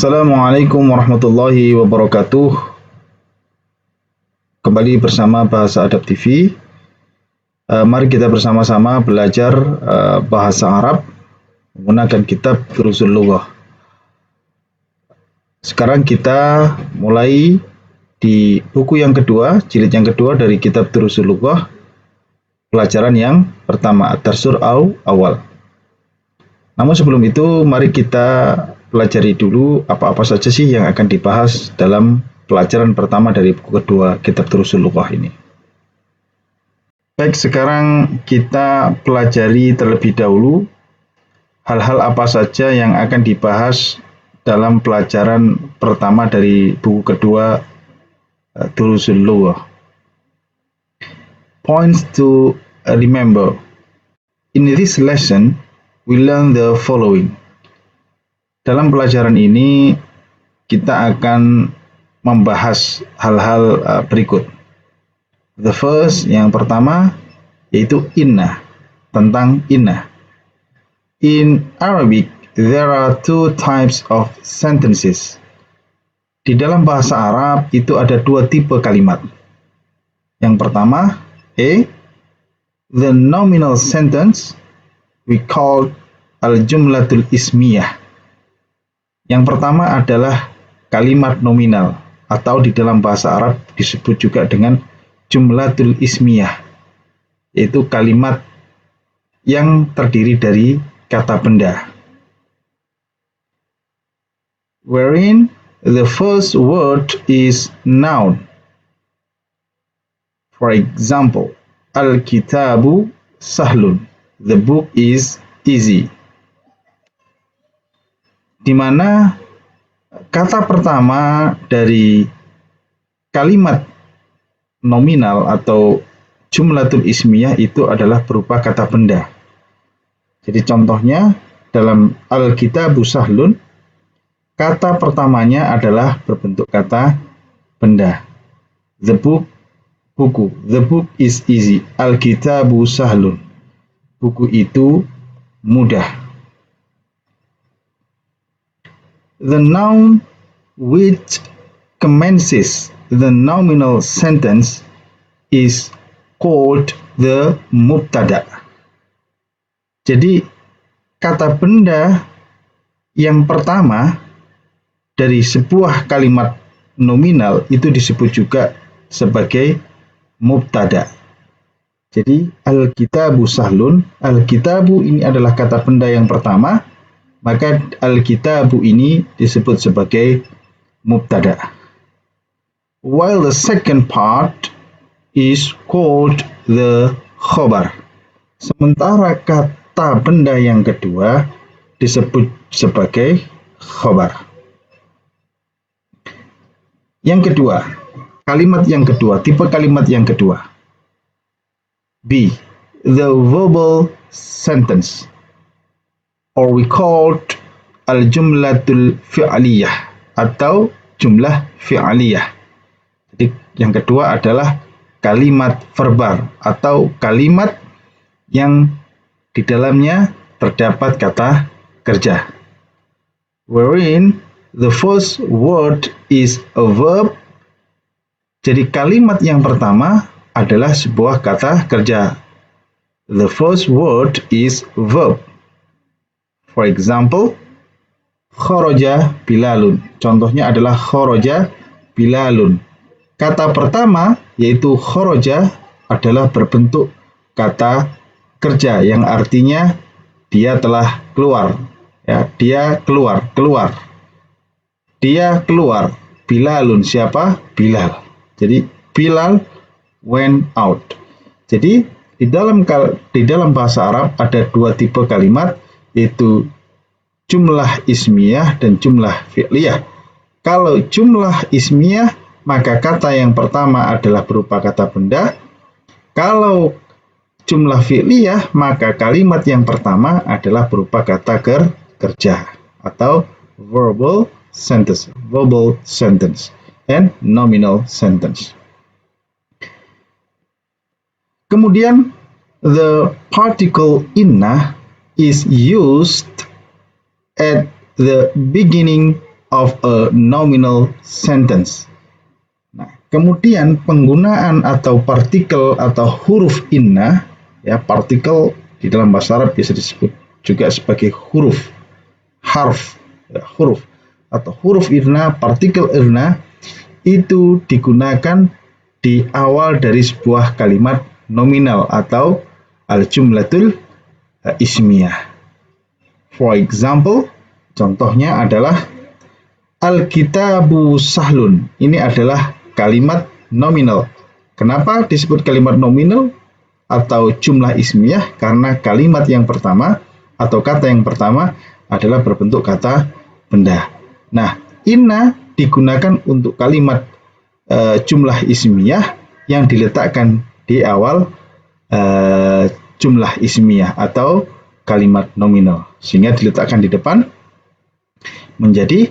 Assalamualaikum warahmatullahi wabarakatuh. Kembali bersama Bahasa Adab TV. Mari kita bersama-sama belajar bahasa Arab menggunakan kitab Durusul Lughah. Sekarang kita mulai di buku yang kedua, jilid yang kedua dari kitab Durusul Lughah. Pelajaran yang pertama, At-Tarsur Awal. Namun sebelum itu, mari kita pelajari dulu apa-apa saja sih yang akan dibahas dalam pelajaran pertama dari buku kedua kitab Durusul Lughah ini. Baik, sekarang kita pelajari terlebih dahulu hal-hal apa saja yang akan dibahas dalam pelajaran pertama dari buku kedua Durusul Lughah. Points to remember. In this lesson, we learn the following. Dalam pelajaran ini, kita akan membahas hal-hal berikut. The first, yang pertama, yaitu inna, tentang inna. In Arabic, there are two types of sentences. Di dalam bahasa Arab, itu ada dua tipe kalimat. Yang pertama, the nominal sentence, we call al-jumlatul ismiyah. Yang pertama adalah kalimat nominal, atau di dalam bahasa Arab disebut juga dengan jumlatul ismiyah, yaitu kalimat yang terdiri dari kata benda, wherein the first word is noun. For example, al-kitabu sahlun, the book is easy. Di mana kata pertama dari kalimat nominal atau jumlatul ismiyah itu adalah berupa kata benda. Jadi contohnya dalam al-kitabu sahlun, kata pertamanya adalah berbentuk kata benda. The book, buku. The book is easy. Al-kitabu sahlun, buku itu mudah. The noun which commences the nominal sentence is called the mubtada. Jadi kata benda yang pertama dari sebuah kalimat nominal itu disebut juga sebagai mubtada. Jadi al-kitabu sahlun, al-kitabu ini adalah kata benda yang pertama, maka al-kitabu ini disebut sebagai mubtada. While the second part is called the khobar. Sementara kata benda yang kedua disebut sebagai khobar. Yang kedua, kalimat yang kedua, tipe kalimat yang kedua. B, the verbal sentence, or we called al-jumlatul fi'aliyah atau jumlah fi'aliyah. Jadi yang kedua adalah kalimat verbal atau kalimat yang di dalamnya terdapat kata kerja, wherein the first word is a verb. Jadi kalimat yang pertama adalah sebuah kata kerja. The first word is verb. For example, kharaja Bilalun. Contohnya adalah kharaja Bilalun. Kata pertama yaitu kharaja adalah berbentuk kata kerja yang artinya dia telah keluar. Ya, dia keluar. Dia keluar. Bilalun, siapa? Bilal. Jadi Bilal went out. Jadi di dalam bahasa Arab ada dua tipe kalimat, yaitu jumlah ismiyah dan jumlah fi'liyah. Kalau jumlah ismiyah, maka kata yang pertama adalah berupa kata benda. Kalau jumlah fi'liyah, maka kalimat yang pertama adalah berupa kata kerja atau verbal sentence and nominal sentence. Kemudian the particle inna is used at the beginning of a nominal sentence. Nah, kemudian penggunaan atau partikel atau huruf inna, ya, partikel di dalam bahasa Arab bisa disebut juga sebagai huruf, harf, ya, huruf atau huruf inna, partikel inna itu digunakan di awal dari sebuah kalimat nominal atau al-jumlatul ismiyah. For example, contohnya adalah al-kitabu sahlun. Ini adalah kalimat nominal. Kenapa disebut kalimat nominal atau jumlah ismiyah? Karena kalimat yang pertama atau kata yang pertama adalah berbentuk kata benda. Nah, inna digunakan untuk kalimat jumlah ismiyah yang diletakkan di awal jumlah ismiyah atau kalimat nominal, sehingga diletakkan di depan menjadi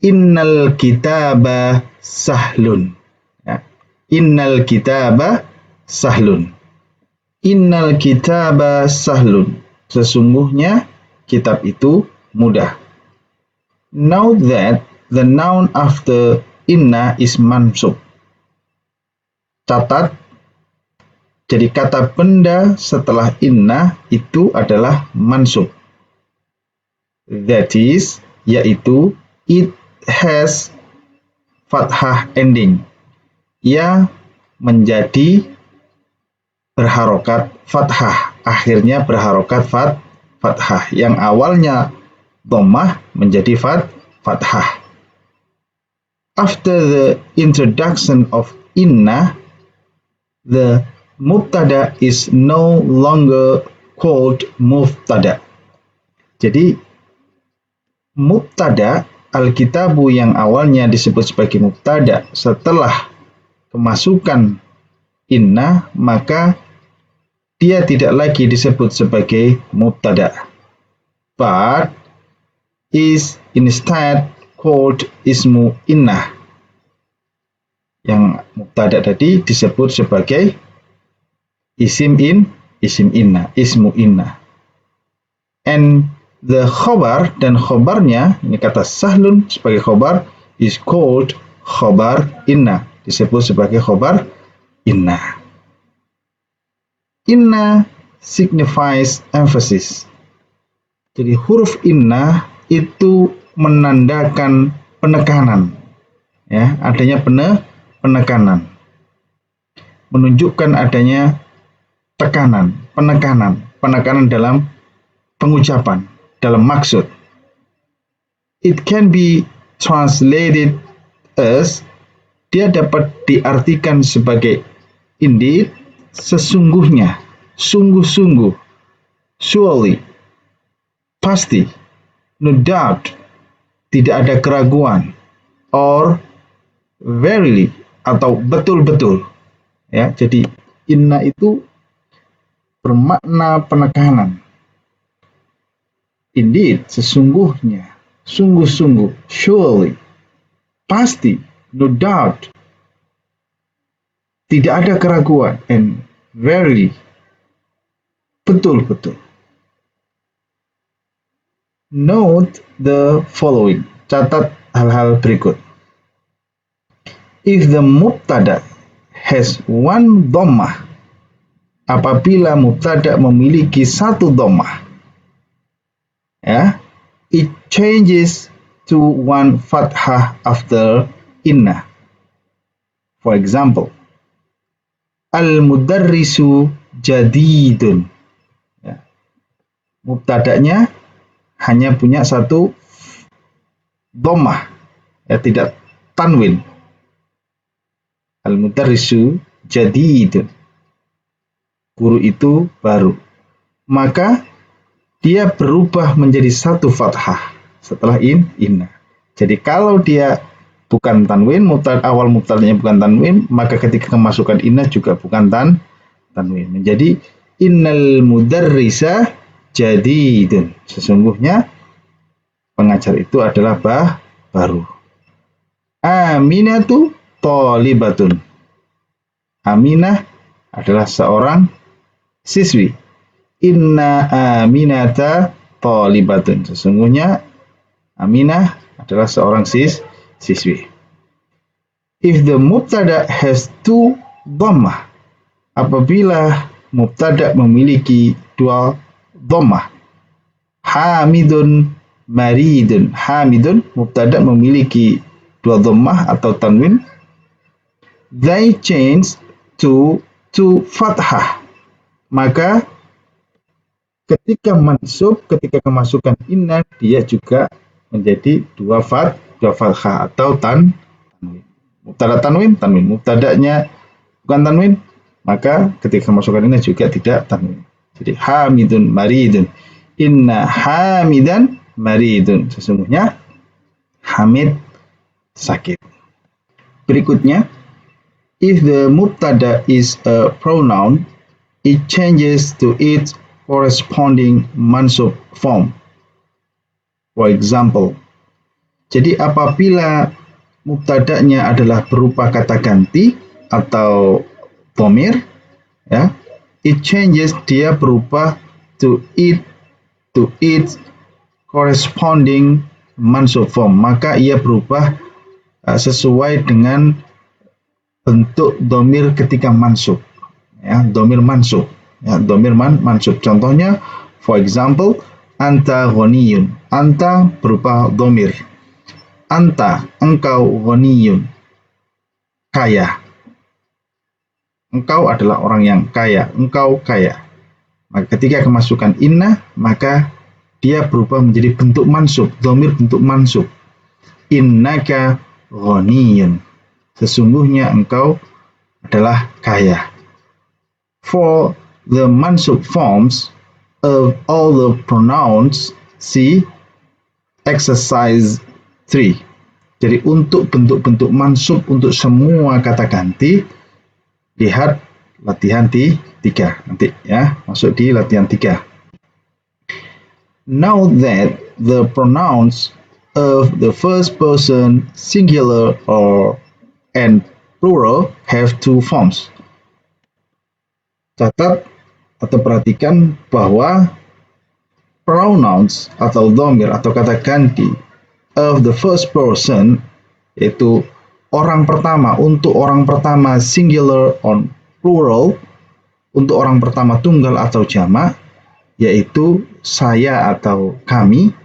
innal kitaba sahlun. Ya. Innal kitaba sahlun. Innal kitaba sahlun. Sesungguhnya kitab itu mudah. Note that the noun after inna is mansub. Catat, jadi kata benda setelah inna itu adalah mansub. That is, yaitu it has fathah ending. Ia menjadi berharokat fathah, akhirnya berharokat fathah. Yang awalnya dhammah menjadi fathah. After the introduction of inna, the mubtada is no longer called mubtada. Jadi mubtada al-kitabu yang awalnya disebut sebagai mubtada setelah kemasukan inna, maka dia tidak lagi disebut sebagai mubtada, but is instead called ismu inna. Yang mubtada tadi disebut sebagai isim inna, ismu inna. And the khobar, dan khobarnya, ini kata sahlun sebagai khobar, is called khobar inna, disebut sebagai khobar inna. Inna signifies emphasis. Jadi huruf inna itu menandakan penekanan, ya, adanya penekanan, menunjukkan adanya tekanan, penekanan dalam pengucapan, dalam maksud. It can be translated as, dia dapat diartikan sebagai indeed, sesungguhnya, sungguh-sungguh, surely, pasti, no doubt, tidak ada keraguan, or verily, atau betul-betul. Ya, jadi inna itu bermakna penekanan. Indeed, sesungguhnya, sungguh-sungguh, surely, pasti, no doubt, tidak ada keraguan, and verily, betul-betul. Note the following. Catat hal-hal berikut. If the mubtada has one dhammah, apabila mubtada memiliki satu dhammah, ya, it changes to one fathah after inna. For example, al-mudarrisu jadidun. Ya. Mubtadanya hanya punya satu dhammah, ya, tidak tanwin. Al-mudarrisu jadidun. Guru itu baru. Maka dia berubah menjadi satu fathah setelah inna. Jadi kalau dia bukan tanwin, awal mubtadanya bukan tanwin, maka ketika kemasukan inna juga bukan tanwin. Menjadi innal mudarrisa jadidun. Sesungguhnya pengajar itu adalah baru. Aminatu thalibatun. Aminah adalah seorang siswi. Inna aminata thalibatun. Sesungguhnya Aminah adalah seorang siswi. If the mubtada has two dhammah, apabila mubtada memiliki dua dhammah, hamidun maridun. Hamidun mubtada memiliki dua dhammah atau tanwin, they change to fathah. Maka ketika mansub, ketika kemasukan inna, dia juga menjadi dua fathah atau tanwin. Mubtada tanwin, mubtadanya bukan tanwin, maka ketika kemasukan inna juga tidak tanwin. Jadi hamidun maridun. Inna hamidan maridun. Sesungguhnya Hamid sakit. Berikutnya, if the mubtada is a pronoun, it changes to its corresponding mansub form. For example, jadi apabila mubtada'nya adalah berupa kata ganti atau dhamir, ya, it changes, dia berubah to its corresponding mansub form, maka ia berubah sesuai dengan bentuk dhamir ketika mansub, ya, dhamir mansub, ya, dhamir mansub. Contohnya, for example, anta ghaniyun. Anta berupa dhamir. Anta, engkau, ghaniyun, kaya. Engkau adalah orang yang kaya, engkau kaya. Maka ketika kemasukan inna, maka dia berubah menjadi bentuk mansub, dhamir bentuk mansub. Innaka ghaniyun. Sesungguhnya engkau adalah kaya. For the mansub forms of all the pronouns, see exercise 3. Jadi untuk bentuk-bentuk mansub untuk semua kata ganti, lihat latihan 3 nanti, ya, masuk di latihan 3. Now that the pronouns of the first person singular and plural have two forms. Catat atau perhatikan bahwa pronouns atau dhamir atau kata ganti of the first person, yaitu orang pertama, untuk orang pertama singular on plural, untuk orang pertama tunggal atau jamak, yaitu saya atau kami,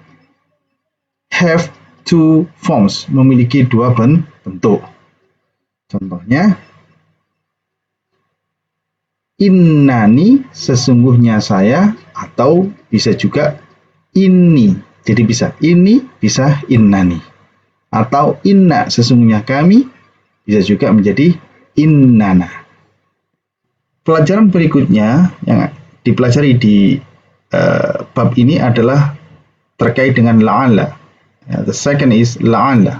have two forms, memiliki dua bentuk. Contohnya, innani, sesungguhnya saya, atau bisa juga ini. Jadi bisa ini, bisa innani. Atau inna, sesungguhnya kami, bisa juga menjadi innana. Pelajaran berikutnya yang dipelajari di bab ini adalah terkait dengan la'alla. The second is la'alla.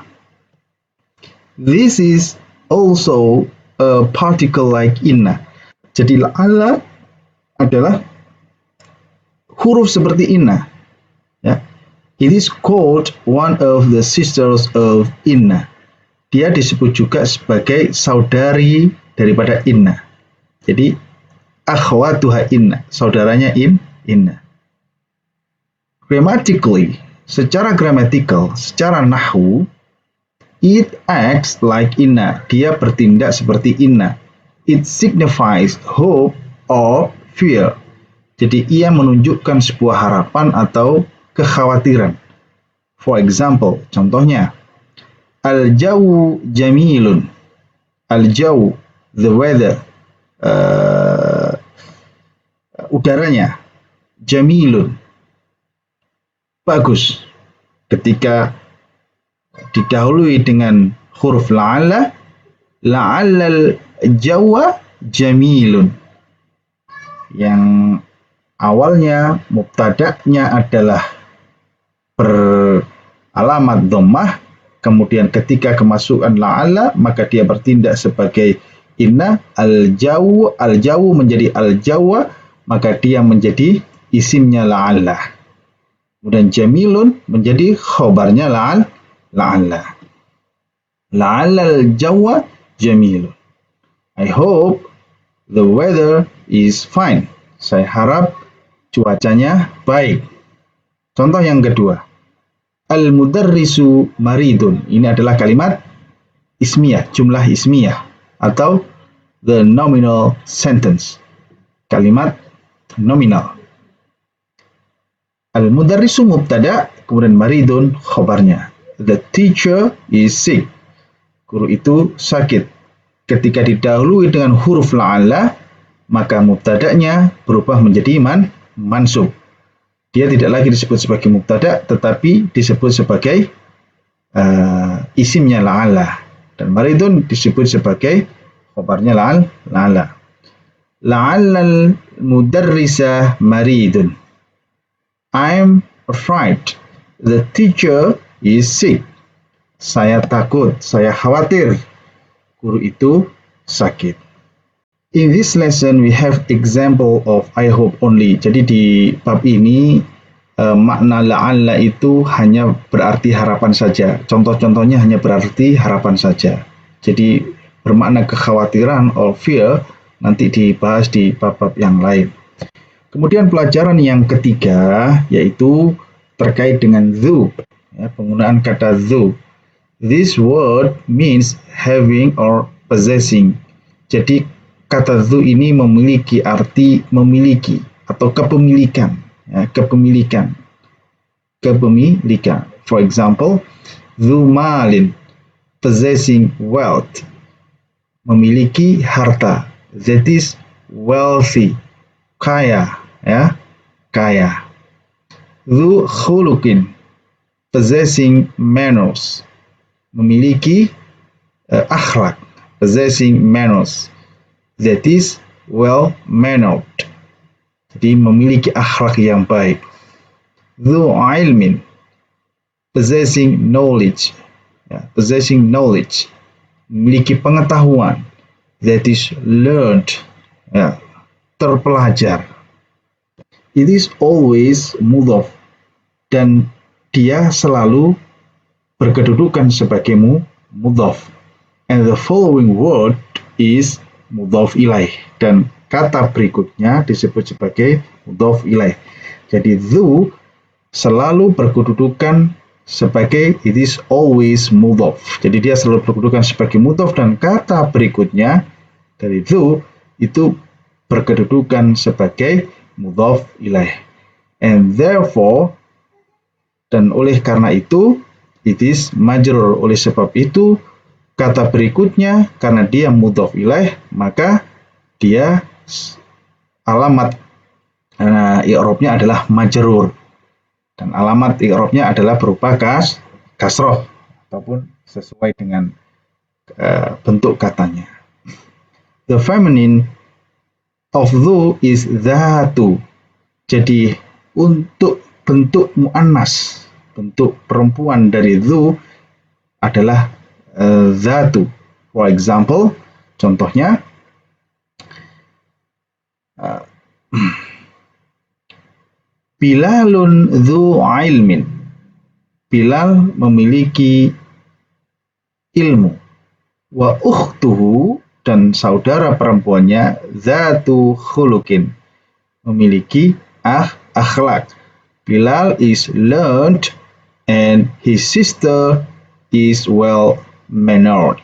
This is also a particle like inna. Jadi la'alla adalah huruf seperti inna. Ya. It is called one of the sisters of inna. Dia disebut juga sebagai saudari daripada inna. Jadi akhwatuha inna, saudaranya inna. Grammatically, secara gramatikal, secara nahwu, it acts like inna. Dia bertindak seperti inna. It signifies hope or fear. Jadi ia menunjukkan sebuah harapan atau kekhawatiran. For example, contohnya, al-jawu jamilun. Al-jawu, the weather, udaranya, jamilun, bagus. Ketika didahului dengan huruf la'alla, la'allal jawa jamilun. Yang awalnya mubtada'nya adalah beralamat dhammah, kemudian ketika kemasukan la'alla, maka dia bertindak sebagai inna. Al-jawu menjadi al-jawa, maka dia menjadi isimnya la'alla. Kemudian jamilun menjadi khobarnya la'alla. La'allal jawa jamilun. I hope the weather is fine. Saya harap cuacanya baik. Contoh yang kedua, Al-mudarrisu maridun. Ini adalah kalimat ismiyah, jumlah ismiyah atau the nominal sentence. Kalimat nominal. Al-mudarrisu mubtada, kemudian maridun khobarnya. The teacher is sick. Guru itu sakit. Ketika didahului dengan huruf la'alla, maka mubtada'nya berubah menjadi mansub. Dia tidak lagi disebut sebagai mubtada, tetapi disebut sebagai isimnya la'alla. Dan maridun disebut sebagai khobarnya la'alla. La'allal mudarrisa maridun. I'm afraid the teacher is sick. Saya takut, saya khawatir guru itu sakit. In this lesson we have example of I hope only. Jadi di bab ini makna la'alla itu hanya berarti harapan saja. Contoh-contohnya hanya berarti harapan saja. Jadi bermakna kekhawatiran or fear nanti dibahas di bab-bab yang lain. Kemudian pelajaran yang ketiga yaitu terkait dengan zu, ya, penggunaan kata zu. This word means having or possessing. Jadi kata zu ini memiliki arti memiliki atau kepemilikan, ya, kepemilikan. For example, zu malin, possessing wealth, memiliki harta. That is wealthy, kaya, ya, kaya. Zu khuluqin, possessing manners, memiliki akhlak, possessing manners. That is well mannered. Jadi memiliki akhlak yang baik. Dhu ilmin, possessing knowledge, ya, possessing knowledge, memiliki pengetahuan. That is learned, ya, terpelajar. It is always mudhaf, dan dia selalu berkedudukan sebagai mudhaf. And the following word is mudhaf ilaih, dan kata berikutnya disebut sebagai mudhaf ilaih. Jadi dhu selalu berkedudukan sebagai it is always mudhaf. Jadi dia selalu berkedudukan sebagai mudhaf dan kata berikutnya dari dhu itu berkedudukan sebagai mudhaf ilaih. And therefore, dan oleh karena itu, it is majrur. Oleh sebab itu, kata berikutnya karena dia mudhaf ilaih, maka dia alamat i'rabnya adalah majrur. Dan alamat i'rabnya adalah berupa kasroh ataupun sesuai dengan bentuk katanya. The feminine of dhu is dhatu. Jadi untuk bentuk muannas, bentuk perempuan dari dhu adalah dhatu. For example, contohnya Bilalun dhu ilmin. Bilal memiliki ilmu. Wa ukhtuhu, dan saudara perempuannya, dhatu khuluqin, memiliki akhlak. Bilal is learned and his sister is well mannered.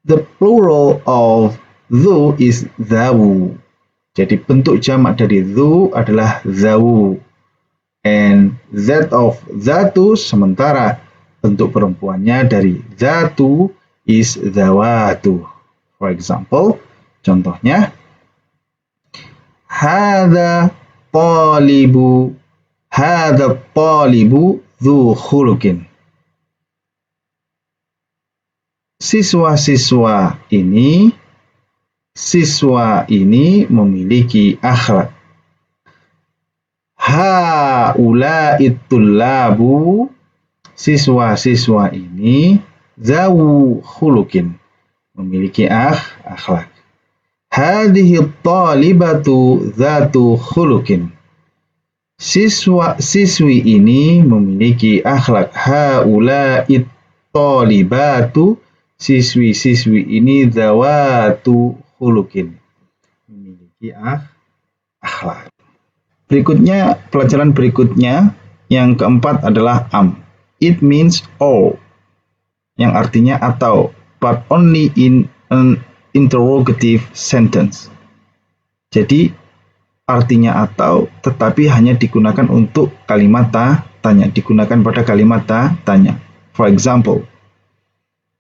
The plural of dhu is dhawu. Jadi bentuk jamak dari dhu adalah dhawu. And that of dhatu, sementara bentuk perempuannya dari dhatu is dhawatu. For example, contohnya, hadha talibu dhu khuluqin. Siswa ini memiliki akhlak. Haula'it tullabu, siswa ini, zawu khuluqin, memiliki akhlak. Hadhihi talibatu dzatu khuluqin. Siswi ini memiliki akhlak. Haula'it talibatu, siswi ini dzawatu khuluqin, memiliki akhlak. Pelajaran berikutnya Yang keempat adalah am. It means all, yang artinya atau, but only in an interrogative sentence. Jadi artinya atau, tetapi hanya digunakan untuk kalimat tanya, digunakan pada kalimat tanya. For example,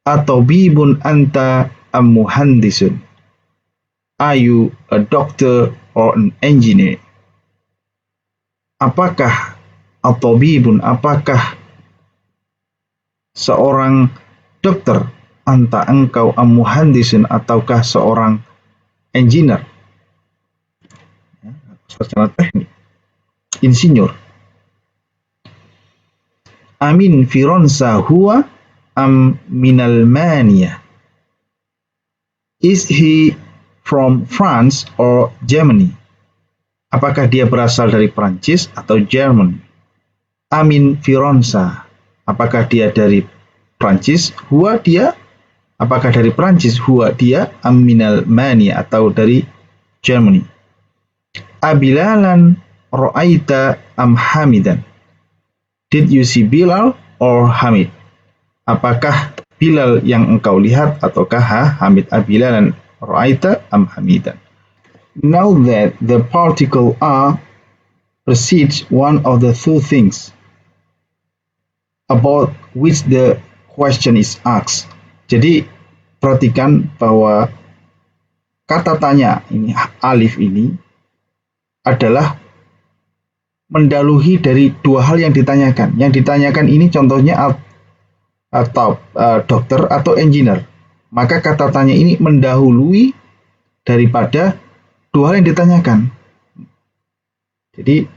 atobibun anta am muhandisun? Are you a doctor or an engineer? Apakah atobibun, apakah seorang dokter, anta engkau am muhandisun, ataukah seorang engineer? Secara teknik, insinyur. Amin Fironsa huwa am minal mania? Is he from France or Germany? Apakah dia berasal dari Prancis atau Jerman? Amin Fironsa, apakah dia dari Prancis? Huwa, dia. Apakah dari Prancis? Huwa, dia. Am minal mania, atau dari Germany. Abilalan ro'aita am hamidan? Did you see Bilal or Hamid? Apakah Bilal yang engkau lihat ataukah Hamid? Abilalan ro'aita am hamidan? Now that the particle a precedes one of the two things about which the question is asked. Jadi perhatikan bahwa kata tanya ini, alif ini adalah mendahului dari dua hal yang ditanyakan. Yang ditanyakan ini contohnya atau dokter atau engineer. Maka kata tanya ini mendahului daripada dua hal yang ditanyakan. Jadi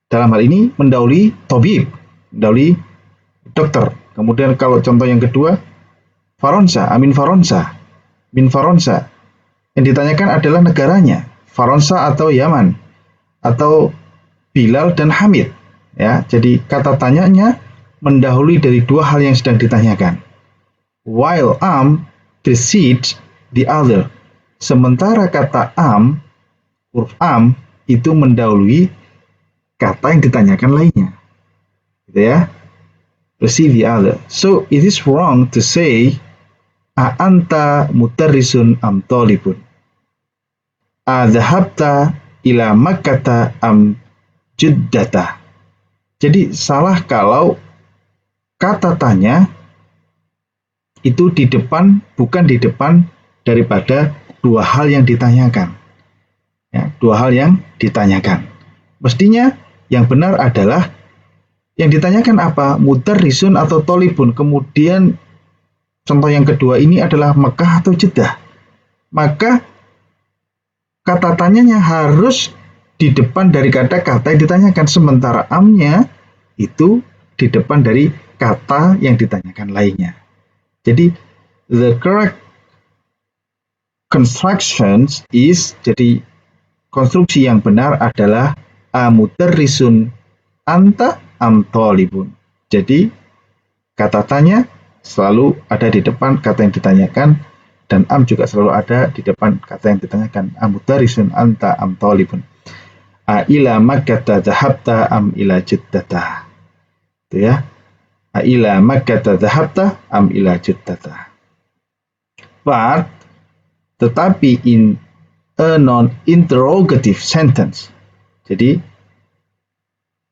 dalam hal ini mendahului tabib, mendahului dokter. Kemudian kalau contoh yang kedua, Faronsa, Amin Faronsa, bin Faronsa. Yang ditanyakan adalah negaranya, Faronsa atau Yaman, atau Bilal dan Hamid. Ya, jadi kata tanyanya mendahului dari dua hal yang sedang ditanyakan. While am precedes the other. Sementara kata am, huruf am, itu mendahului kata yang ditanyakan lainnya. Gitu ya. Precedes the other. So it is wrong to say a anta mutarrisun am talibun. A dhahabta ila makkata am juddata. Jadi salah kalau kata tanya itu di depan, bukan di depan daripada dua hal yang ditanyakan. Ya, dua hal yang ditanyakan. Mestinya yang benar adalah yang ditanyakan apa? Mudarrisun atau tolibun. Kemudian contoh yang kedua ini adalah Mekah atau Jeddah. Maka kata tanyanya harus di depan dari kata-kata yang ditanyakan. Sementara amnya itu di depan dari kata yang ditanyakan lainnya. Jadi the correct constructions is, jadi konstruksi yang benar adalah amudarrisun anta am talibun. Jadi kata tanya selalu ada di depan kata yang ditanyakan, dan am juga selalu ada di depan kata yang ditanyakan. Amudarrisun anta am talibun. A ila makkata dhahabta am ila jiddata. Itu ya. A ila makkata dhahabta am ila jiddata. But tetapi in a non-interrogative sentence. Jadi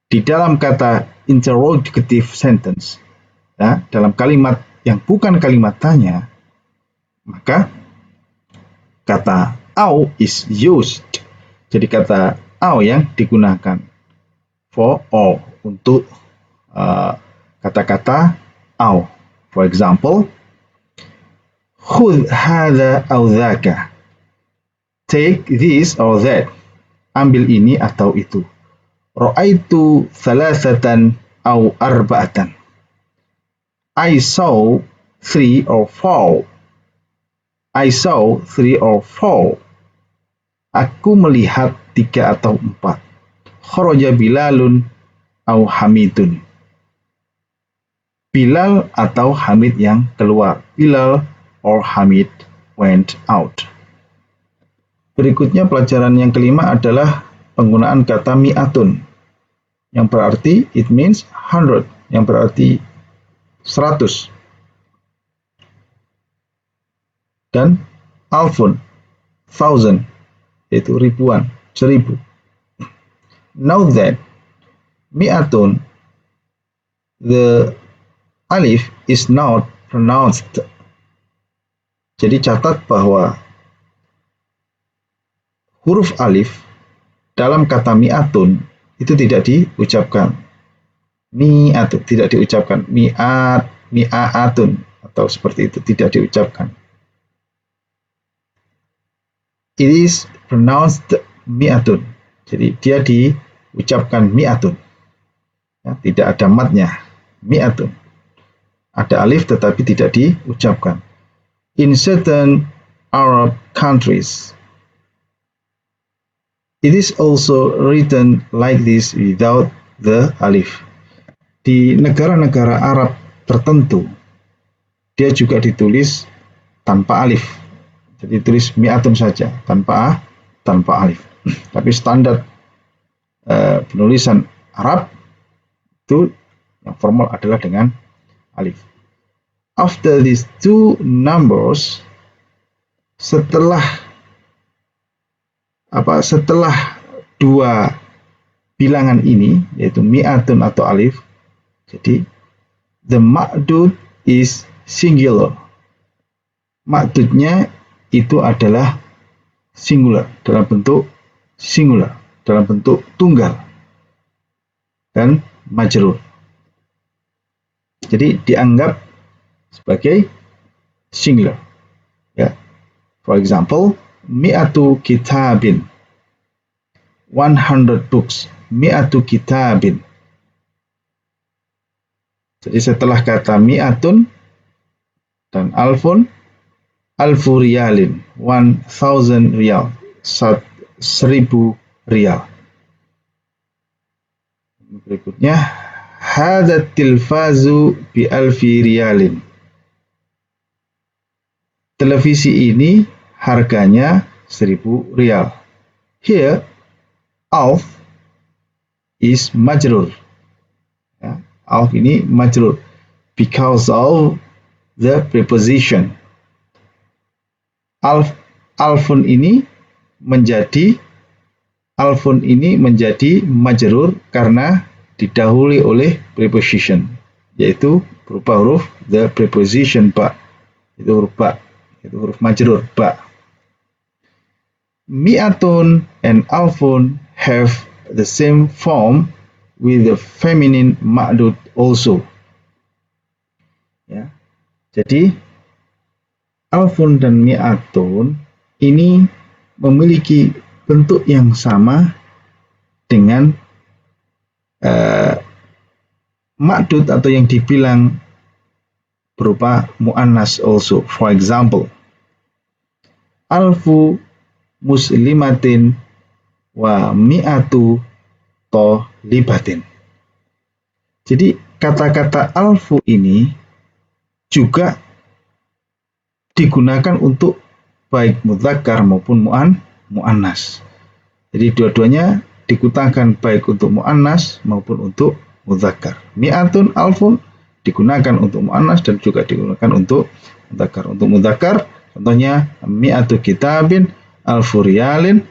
di dalam kata interrogative sentence, ya, dalam kalimat yang bukan kalimat tanya, maka kata au is used. Jadi kata au yang digunakan for all, untuk kata-kata au. For example, khudh hadha aw dhaka. Take this or that. Ambil ini atau itu. Ra'aitu thalathatan aw arba'atan. I saw 3 or 4. I saw 3 or 4. Aku melihat 3 atau 4. Kharaja Bilalun aw Hamidun. Bilal atau Hamid yang keluar. Bilal or Hamid went out. Berikutnya pelajaran yang kelima adalah penggunaan kata mi'atun. yang berarti it means 100, yang berarti 100. Dan alfun, thousand, yaitu ribuan, 1000. Note that mi'atun, the alif is not pronounced. Jadi catat bahwa huruf alif dalam kata mi'atun itu tidak diucapkan. Mi'atun tidak diucapkan. Mi'atun atau seperti itu tidak diucapkan. It is pronounced mi'atun. Jadi dia diucapkan mi'atun. Ya, tidak ada matnya. Mi'atun. Ada alif tetapi tidak diucapkan. In certain Arab countries, it is also written like this without the alif. Di negara-negara Arab tertentu, dia juga ditulis tanpa alif. Jadi tulis mi'atun saja, tanpa alif. Tapi standar penulisan Arab itu yang formal adalah dengan alif. After these two numbers, setelah dua bilangan ini, yaitu mi'atun atau alif, jadi the ma'dud is singular. Ma'dudnya itu adalah singular, dalam bentuk singular, dalam bentuk tunggal dan majrur. Jadi dianggap sebagai singular. Ya. For example, mi'atu kitabin, 100 books, mi'atu kitabin. Jadi setelah kata mi'atun dan alfun, alfu riyalin, 1000 riyal, 1000 riyal. Berikutnya, hadha tilfazu bi alfi riyalin. Televisi ini harganya 1000 riyal. Here, alf is majrur. Ya, alf ini majrur because of the preposition. Alfun ini menjadi majrur karena didahului oleh preposition, yaitu berupa huruf the preposition ba. Itu huruf ba, itu huruf majrur ba. Mi'atun and alfun have the same form with the feminine ma'dud also. Ya. Jadi alfun dan mi'atun ini memiliki bentuk yang sama dengan ma'dud atau yang dibilang berupa mu'annas also. For example, alfu muslimatin wa mi'atu tholibatin. Jadi kata-kata alfu ini juga digunakan untuk baik mudzakkar maupun mu'annas. Jadi dua-duanya digunakan baik untuk mu'annas maupun untuk mudzakkar. Mi'atun alfun digunakan untuk mu'annas dan juga digunakan untuk mudzakkar. Untuk mudzakkar contohnya mi'atu kitabin, alfu riyalin,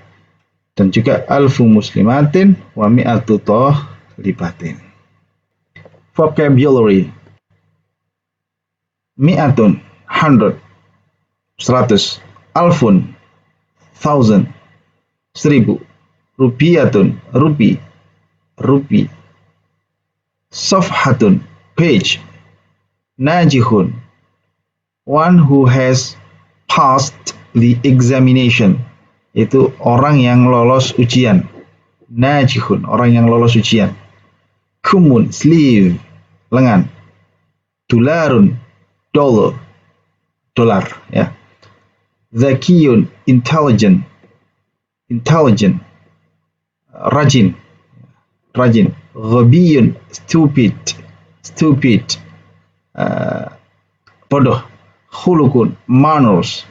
dan juga alfu muslimatin wa mi'atu tholibatin. Vocabulary: mi'atun 100, 100, alfun 1000, 1000, rubiyatun rupi, safhatun page, najihun one who has passed the examination, itu orang yang lolos ujian. Najihun, orang yang lolos ujian. Kumun, sleeve, lengan. Dolarun, dolar, ya. Zakiyun, intelligent, rajin. Ghabiyun, stupid, bodoh. Khulukun, manners,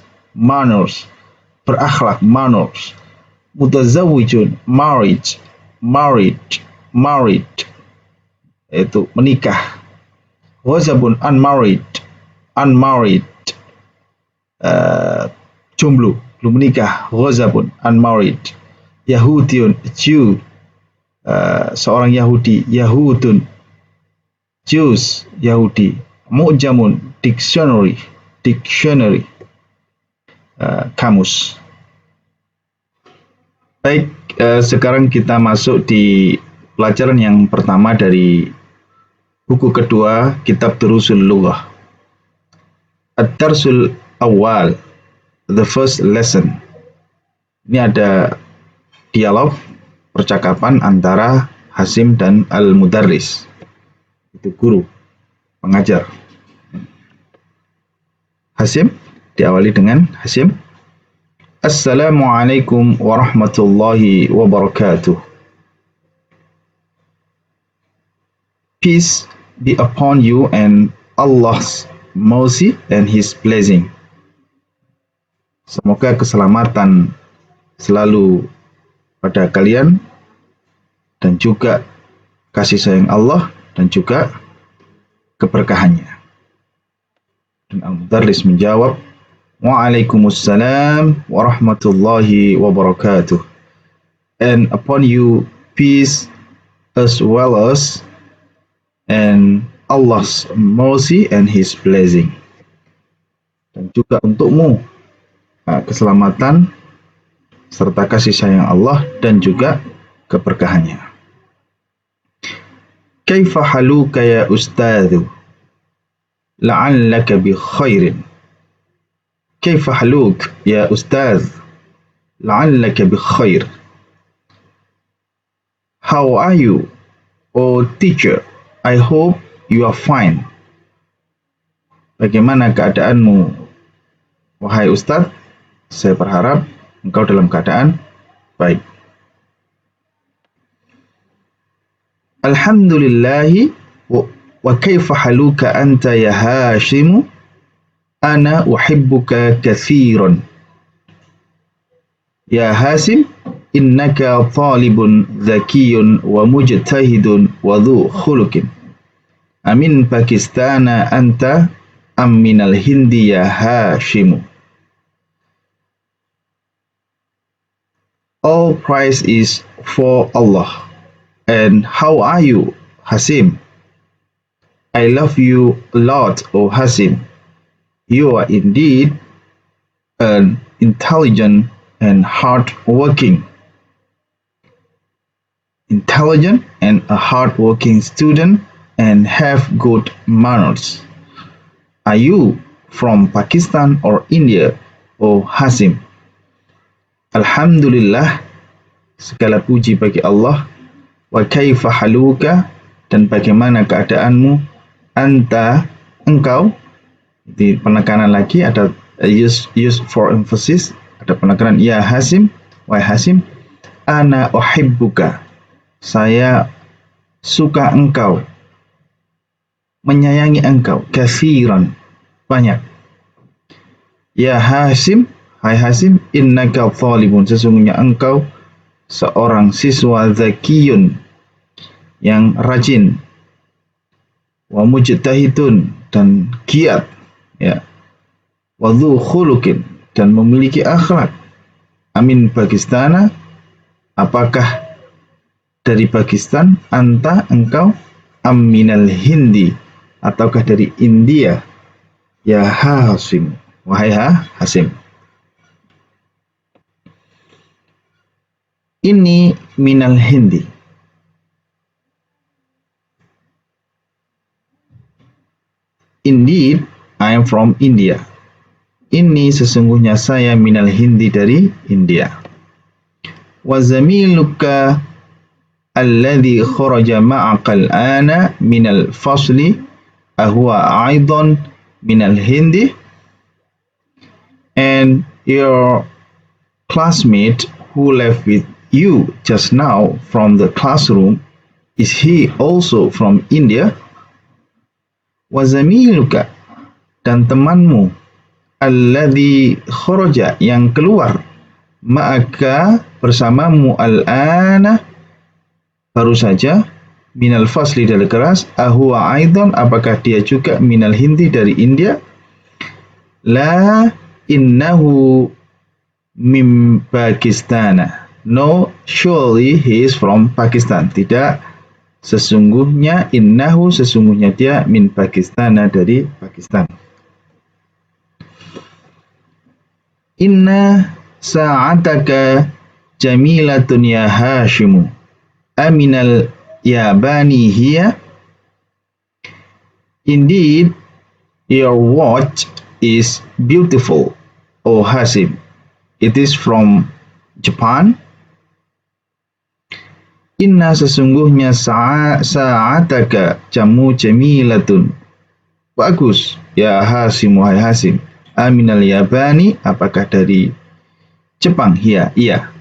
berakhlak, manners. Mutazawwijun, married, married, yaitu menikah. Ghazabun unmarried, unmarried, jomblo, belum menikah. Ghazabun unmarried. Yahudiyun, Jew, seorang Yahudi. Yahudun, Jews, Yahudi. Mu'jamun, dictionary, dictionary, kamus. Baik, sekarang kita masuk di pelajaran yang pertama dari buku kedua, Kitab Durusul Lughah. Ad-Darsul Awal, the first lesson. Ini ada dialog, percakapan antara Hasim dan Al-Mudarris. Itu guru, pengajar. Hasim, diawali dengan Hasim. Assalamualaikum warahmatullahi wabarakatuh. Peace be upon you and Allah's mercy and His blessing. Semoga keselamatan selalu pada kalian dan juga kasih sayang Allah dan juga keberkahannya. Dan Al-Mudarris menjawab, Waalaikumsalam warahmatullahi wabarakatuh. And upon you peace as well as and Allah's mercy and His blessing. Dan juga untukmu keselamatan serta kasih sayang Allah dan juga keberkahannya. Kaifa haluka ya ustadzu? La'allaka bi khairin. Kaifa haluk ya ustadz? La'allaka bi khair. How are you, oh teacher? I hope you are fine. Bagaimana keadaanmu, wahai ustadz? Saya berharap engkau dalam keadaan baik. Alhamdulillahi wa kaifa haluka anta ya Hashimu? Ana uhibbuka kathiran. Ya Hasim, innaka talibun zakiyun wa mujtahidun wa dhu khuluqin. Amin Pakistana anta am minal Hindi ya Hashimu. All praise is for Allah. And how are you, Hasim? I love you a lot, O Hasim. You are indeed an intelligent and hard-working student and have good manners. Are you from Pakistan or India, O Hasim? Alhamdulillah, segala puji bagi Allah. Wa kaifa haluka, dan bagaimana keadaanmu? Anta, engkau. Di penekanan lagi ada use for emphasis, ada penekanan ya Hasim, wahai Hasim. Ana uhibbuka, saya suka engkau, menyayangi engkau, kathiran, banyak. Ya Hasim, hai Hasim, innaka talibun, sesungguhnya engkau seorang siswa zakiyun, yang rajin, wa mujtahidun, dan giat, ya, wa dhu khuluqin, dan memiliki akhlak. Amin Pakistana, apakah dari Pakistan? Anta, engkau, am minal Hindi, ataukah dari India? Ya Hasim, wahai Hasim. Ini minal Hindi. Indeed, I am from India. Ini sesungguhnya saya minal Hindi, dari India. Wa zamiluka alladhi kharaja ma'aka al-ana minal fasli ahuwa aidan minal Hindi. And your classmate who left with you just now from the classroom, is he also from India? Wa zamiluka, dan temanmu, alladhi kharaja, yang keluar, ma'aka, bersamamu, al-ana, baru saja, minal fasli dari kelas, ahuwa aidon, apakah dia juga minal hindi dari India? La innahu mim Pakistana. No, surely he is from Pakistan. Tidak, sesungguhnya innahu, sesungguhnya dia min Pakistana, dari Pakistan. Inna sa'ataka jamilatun ya Hashimu. Aminal yabani hiya. Indeed, your watch is beautiful, O Hashim. It is from Japan. Inna, sesungguhnya sa'ataka jamu jamilatun. Bagus, ya Hashim, wahai Hashim. Aminal yabani, apakah dari Jepang? Iya, iya.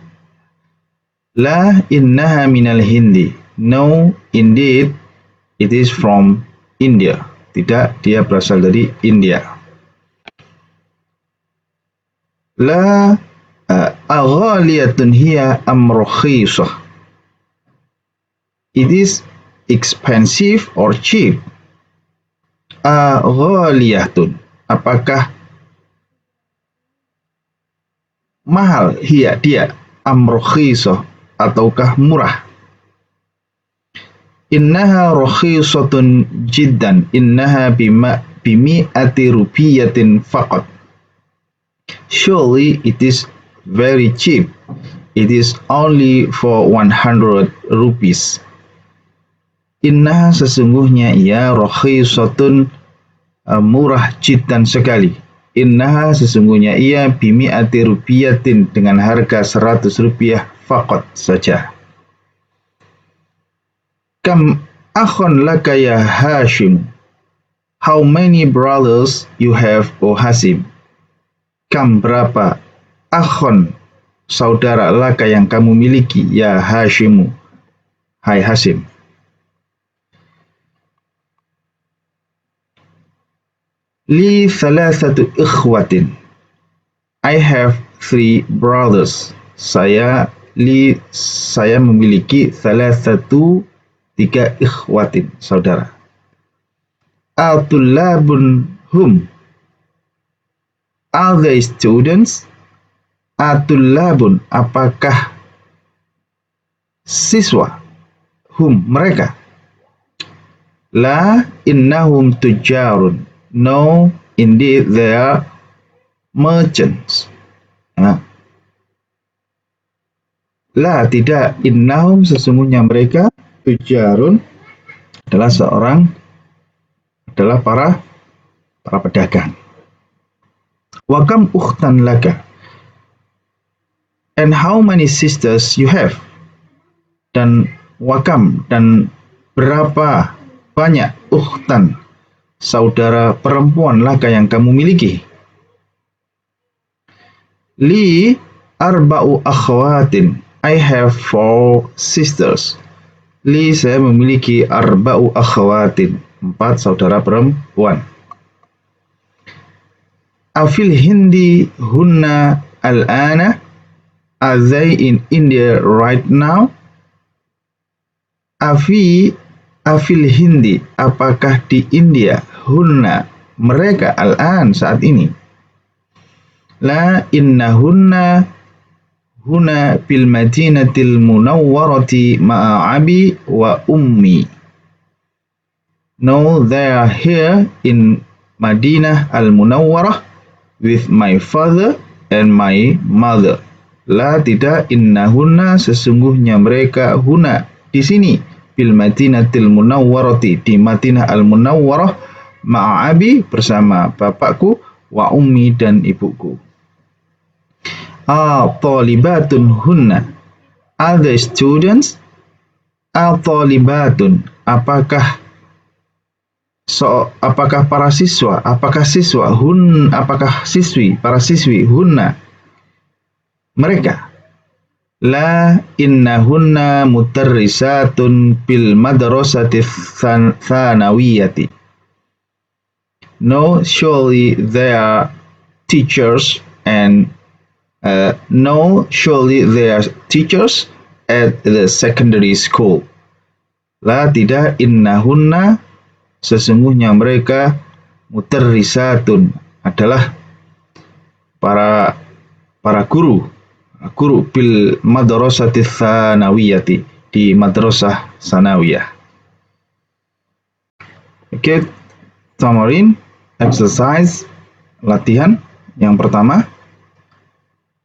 La innaha minal hindi. No, indeed, it is from India. Tidak, dia berasal dari India. La aghaliyatun hiya am rakhisah. It is expensive or cheap. Aghaliyatun, apakah mahal? Hiya, dia. Am rakhisah, ataukah murah? Innaha rakhisatun jiddan. Innaha bimi'ati rupiyatin faqat. Surely it is very cheap. It is only for 100 rupees. Innaha, sesungguhnya ia, rakhisatun, murah jiddan sekali. Innaha, sesungguhnya ia, bimi'ati rupiyatin, dengan harga 100 rupiah faqat saja. Kam akhon laka ya Hashim. How many brothers you have, O Hashim? Kam, berapa, akhon, saudara, laka, yang kamu miliki, ya Hashimu, hai Hashim. Li thalathatu ikhwatin. I have 3 brothers. Saya memiliki thalathatu, 3 ikhwatin, saudara. Atullabun hum. Are they students? Atullabun, apakah siswa? Hum, mereka. La innahum tujarun. No, indeed they are merchants. La, tidak, innahum, sesungguhnya mereka, tujarun, adalah para pedagang. Wa kam ukhtan laka. And how many sisters you have? Dan wakam, dan berapa banyak, ukhtan, saudara perempuan, laka, yang kamu miliki? Li arba'u akhwatin. I have 4 sisters. Li, saya memiliki arba'u akhwatin, 4 saudara perempuan. Afil hindi hunna al-ana. Are they in India right now? Afil hindi, apakah di India? Hunna, mereka, al-an, saat ini. La innahunna huna bil madinatil munawwarati ma'a abi wa ummi. No, they are here in Madinah al-Munawwarah with my father and my mother. La, tidak, innahunna, sesungguhnya mereka, huna, di sini, bil Madinatil Munawwarati, di Madinah al-Munawwarah, ma'abi, bersama bapakku, wa ummi, dan ibuku. Talibatun hunna. Are they students? Talibatun, apakah para siswa? Apakah siswa? Apakah siswi? Para siswi, hunna, mereka. La innahunna mutarrisatun bil madrasati thanawiyati. No, surely they are teachers and at the secondary school. La tidak, innahunna sesungguhnya mereka mutarrisatun adalah para guru bil madrasati tsanawiyati di madrasah sanawiyah. Oke, tamarin exercise latihan yang pertama.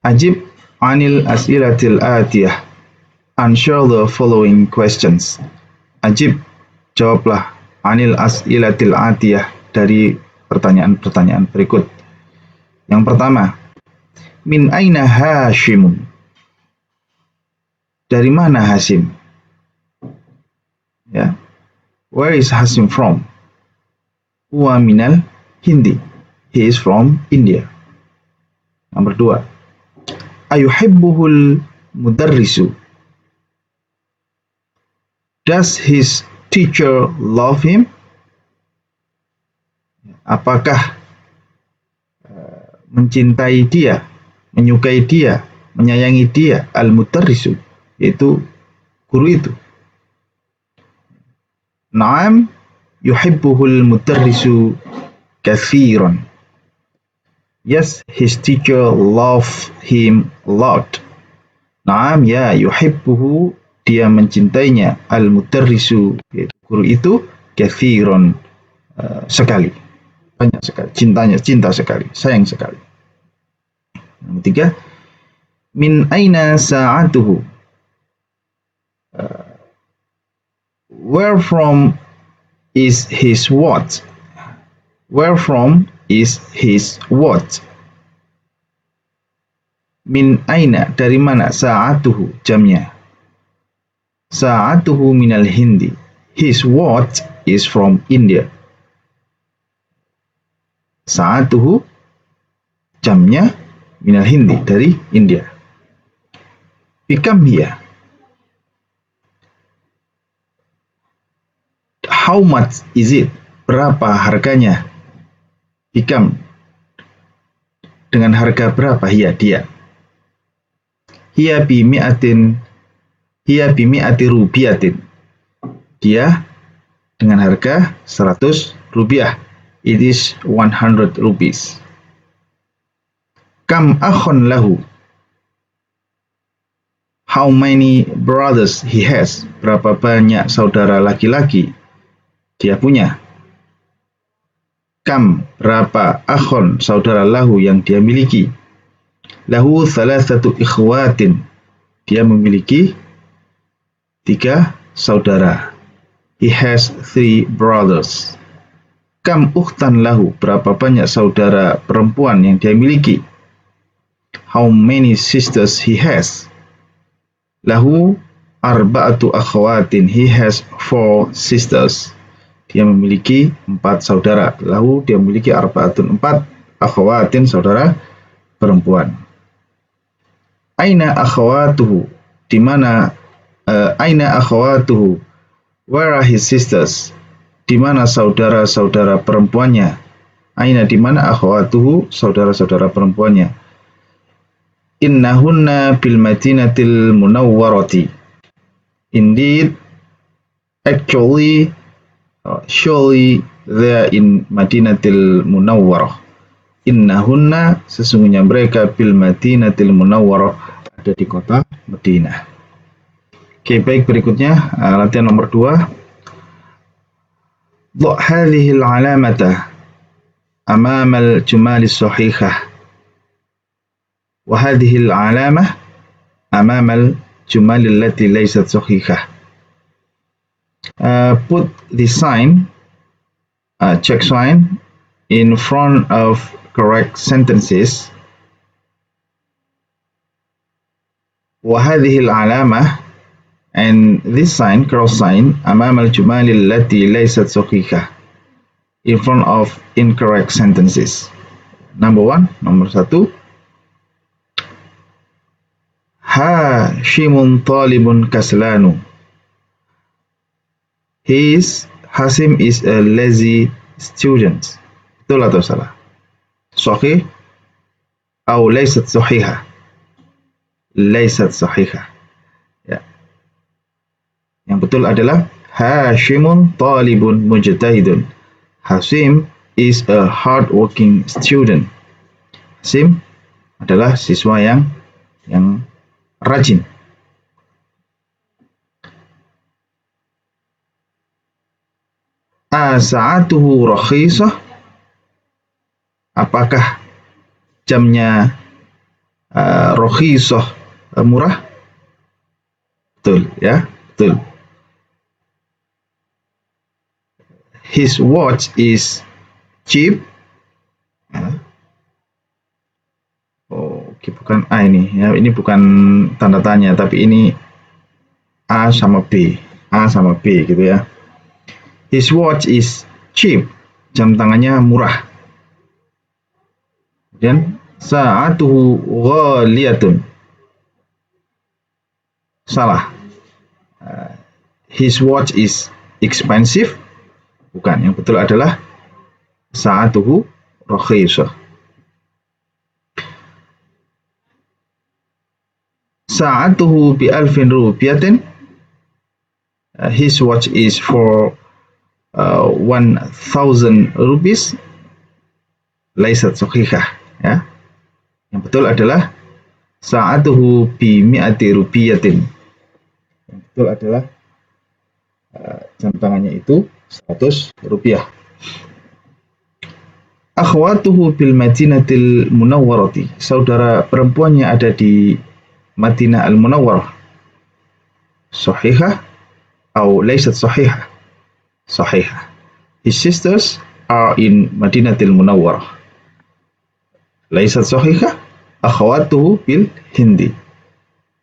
Ajib anil as'ilatil atiyah. Answer the following questions. Ajib, jawablah, anil as'ilatil atiyah, dari pertanyaan-pertanyaan berikut. Yang pertama, min aina Hashimun? Dari mana Hashim? Ya. Where is Hashim from? Huwa minal Hindi. He is from India. Nomor 2. Ayuhibbuhul mudarrisu? Does his teacher love him? Apakah mencintai dia, menyukai dia, menyayangi dia, al-mudarrisu, yaitu guru itu. Naam yuhibbuhul mudarrisu kathiran. Yes, his teacher loves him a lot. Naam, ya, yuhibbuhu, dia mencintainya, al-mudarrisu, yaitu guru itu, kathiran, sekali, banyak sekali, cinta sekali, sayang sekali. Yang ketiga, min aina sa'atuhu? Where from is his watch? Where from is his watch? Min aina, dari mana, sa'atuhu, jamnya. Sa'atuhu minal Hindi. His watch is from India. Sa'atuhu, jamnya, minal Hindi, dari India. Bikam hiya? How much is it? Berapa harganya? Bikam, dengan harga berapa? Hiya, dia. Hiya bimi'ati rupiatin. Dia dengan harga 100 rupiah. It is 100 rupees. Kam akhon lahu? How many brothers he has? Berapa banyak saudara laki-laki dia punya? Kam, berapa, akhon, saudara, lahu, yang dia miliki. Lahu thalathatu ikhwatin. Dia memiliki 3 saudara. He has 3 brothers. Kam ukhtan lahu? Berapa banyak saudara perempuan yang dia miliki? How many sisters he has? Lahu arba'atu akhwatin. He has 4 sisters. Dia memiliki 4 saudara. Lahu, dia memiliki arba'atun, 4 akhwatin, saudara perempuan. Aina akhwatuhu? Di mana aina akhwatuhu? Where are his sisters? Di mana saudara-saudara perempuannya? Aina, di mana, akhwatuhu, saudara-saudara perempuannya. Innahunna bil madinatil munawwarati. Indeed, actually, surely they are in Madinatil Munawwarah. Innahunna, sesungguhnya mereka, bil Madinatil Munawwarah, ada di kota Madinah. Oke, baik, berikutnya latihan nomor 2. Dha' hadhihi al-'alamata amama al-jumal as-sahihah wa hadhihi al-'alamah amama al-jumal allati laysat sahihah. Put the sign, check sign, in front of correct sentences. وهذه العلامة, and this sign, cross sign, أمام الجمل التي ليست صحيحة, in front of incorrect sentences. Number 1, nomor 1. Hashimun talibun kaslanu. Hashim is a lazy student. Betul atau salah? Sahih atau laysat sahihah? Laysat sahihah. Ya. Yang betul adalah Hashimun talibun mujtahidun. Hasim is a hardworking student. Hasim adalah siswa yang rajin. Asa'atuhu rakhisah. Apakah jamnya rakhisah murah? Betul ya, betul. His watch is cheap. Oke, bukan A ini ya. Ini bukan tanda tanya, tapi ini A sama B. A sama B gitu ya. His watch is cheap. Jam tangannya murah. Dan sa'atuhu ghaliyatun. Salah. His watch is expensive. Bukan, yang betul adalah sa'atuhu rakhisah. Sa'atuhu bi alfin rupiyatin. His watch is for 1,000 rupees. Laisat sahihah ya. Yang betul adalah sa'atuhu bi mi'ati rupiyatin. Yang betul adalah jam tangannya itu 100 rupiah. Akhwatuhu bil Madinatil Munawwarati. Saudara perempuannya ada di Madinah Al-Munawwarah. Sahihah atau laisat sahihah? Sahihah. His sisters are in Madinatil Munawwarah. Laisat sahihah? Akhwatuhu bil Hindi.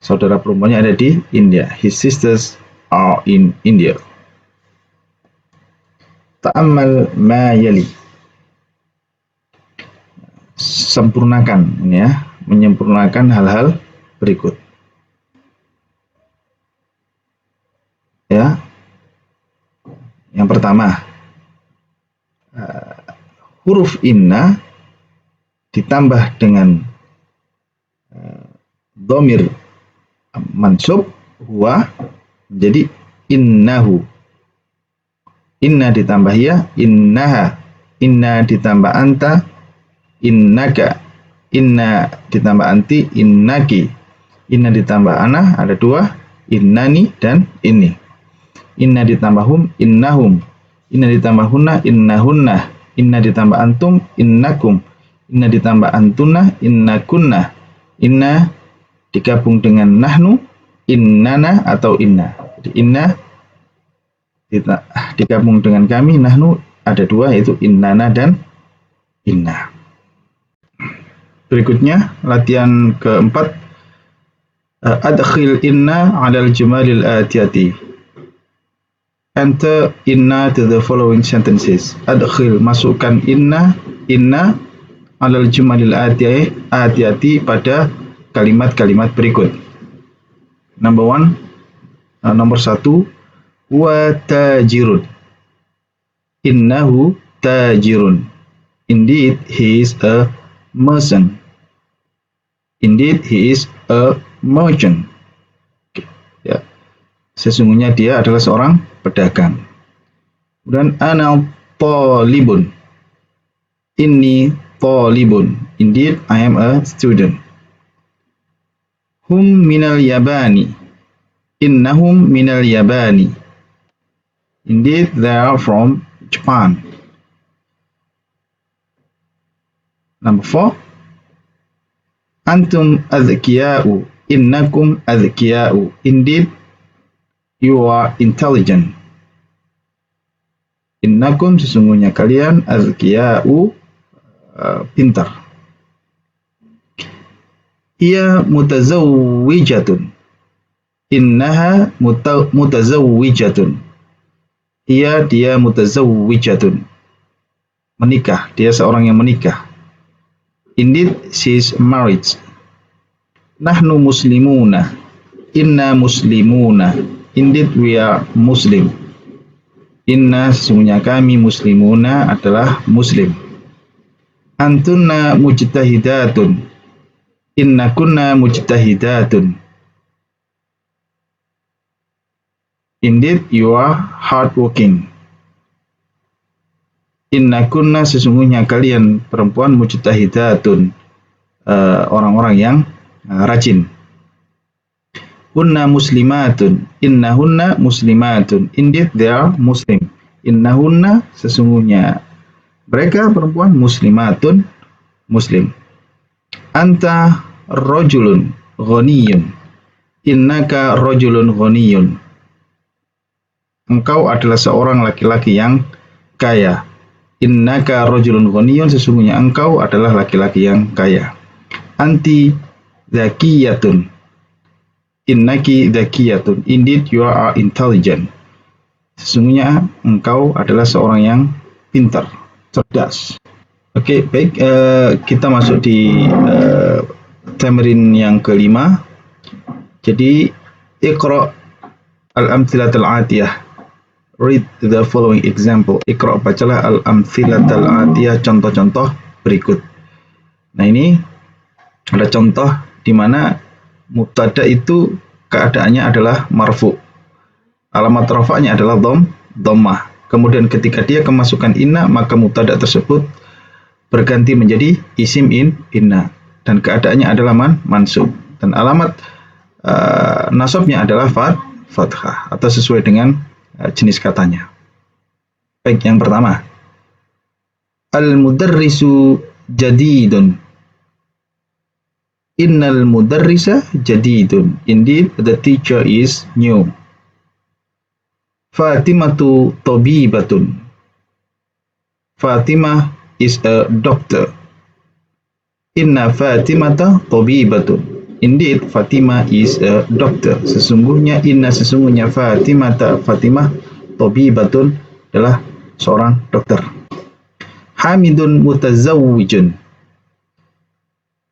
Saudara perempuannya ada di India. His sisters are in India. Ta'ammal ma yali. Sempurnakan ini ya, menyempurnakan hal-hal berikut. Ya. Yang pertama, huruf inna ditambah dengan dhamir mansub huwa menjadi innahu. Inna ditambah ya, innaha. Inna ditambah anta, innaka. Inna ditambah anti, innaki. Inna ditambah ana, ada dua, innani dan inni. Inna ditambah hum, innahum. Inna ditambah hunna, innahunna. Inna ditambah antum, innakum. Inna ditambah antuna, innakunna. Inna digabung dengan nahnu, innana atau inna. Jadi inna digabung dengan kami, nahnu ada dua, yaitu innana dan inna. Berikutnya latihan keempat, adkhil inna alal jumalil atiyati. Enter inna to the following sentences. Adkhil, masukkan inna alal jumalil atiyati pada kalimat-kalimat berikut. Nomor satu, wa tajirun. Innahu tajirun. Indeed, he is a merchant. Indeed, he is a merchant. Ya. Sesungguhnya dia adalah seorang pedagang. Dan ana talibun. Inni talibun. Indeed, I am a student. Hum minal yabani. Innahum minal yabani. Indeed, they are from Japan. Number 4. Antum adhkiya'u. Innakum adhkiya'u. Indeed, you are intelligent. Innakum, sesungguhnya kalian, adhkiya'u, pintar. Ia mutazawwijatun. Innaha mutazawwijatun. Dia mutazawwijatun. Menikah, dia seorang yang menikah. Indeed, she is married. Nahnu muslimuna. Inna muslimuna. Indeed, we are Muslim. Inna, sesungguhnya kami, muslimuna adalah Muslim. Antunna mujtahidatun. Inna kunna mujtahidatun. Indeed, you are hardworking. Inna kunna sesungguhnya kalian perempuan mujtahidatun, orang-orang yang rajin. Hunna muslimatun. Innahunna muslimatun. Indeed, they are Muslim. Innahunna sesungguhnya mereka perempuan muslimatun, Muslim. Anta rojulun ghaniyun. Innaka rojulun ghaniyun. Engkau adalah seorang laki-laki yang kaya. Innaka rajulun ghaniyun, sesungguhnya engkau adalah laki-laki yang kaya. Anti zakiyatun. Innaki zakiyatun. Indeed, you are intelligent. Sesungguhnya engkau adalah seorang yang pintar, cerdas. Oke, baik. Kita masuk di tamrin yang kelima. Jadi, iqra al-amthilatul atiyah. Read the following example. Iqra, bacalah al-amthilatul atiyah, contoh-contoh berikut. Nah, ini ada contoh di mana mubtada itu keadaannya adalah marfu. Alamat rafa'nya adalah dhammah. Kemudian ketika dia kemasukan inna, maka mubtada tersebut berganti menjadi isim inna dan keadaannya adalah mansub. Dan alamat nasabnya adalah fathah atau sesuai dengan jenis katanya. Baik, yang pertama. Al-mudarrisu jadidun. Innal mudarrisa jadidun. Indeed, the teacher is new. Fatimatu tabibatun. Fatimah is a doctor. Inna Fatimata tabibatun. Indeed, Fatimah is a doctor. Sesungguhnya Fatimah tabibatun adalah seorang dokter. Hamidun mutazawwijun.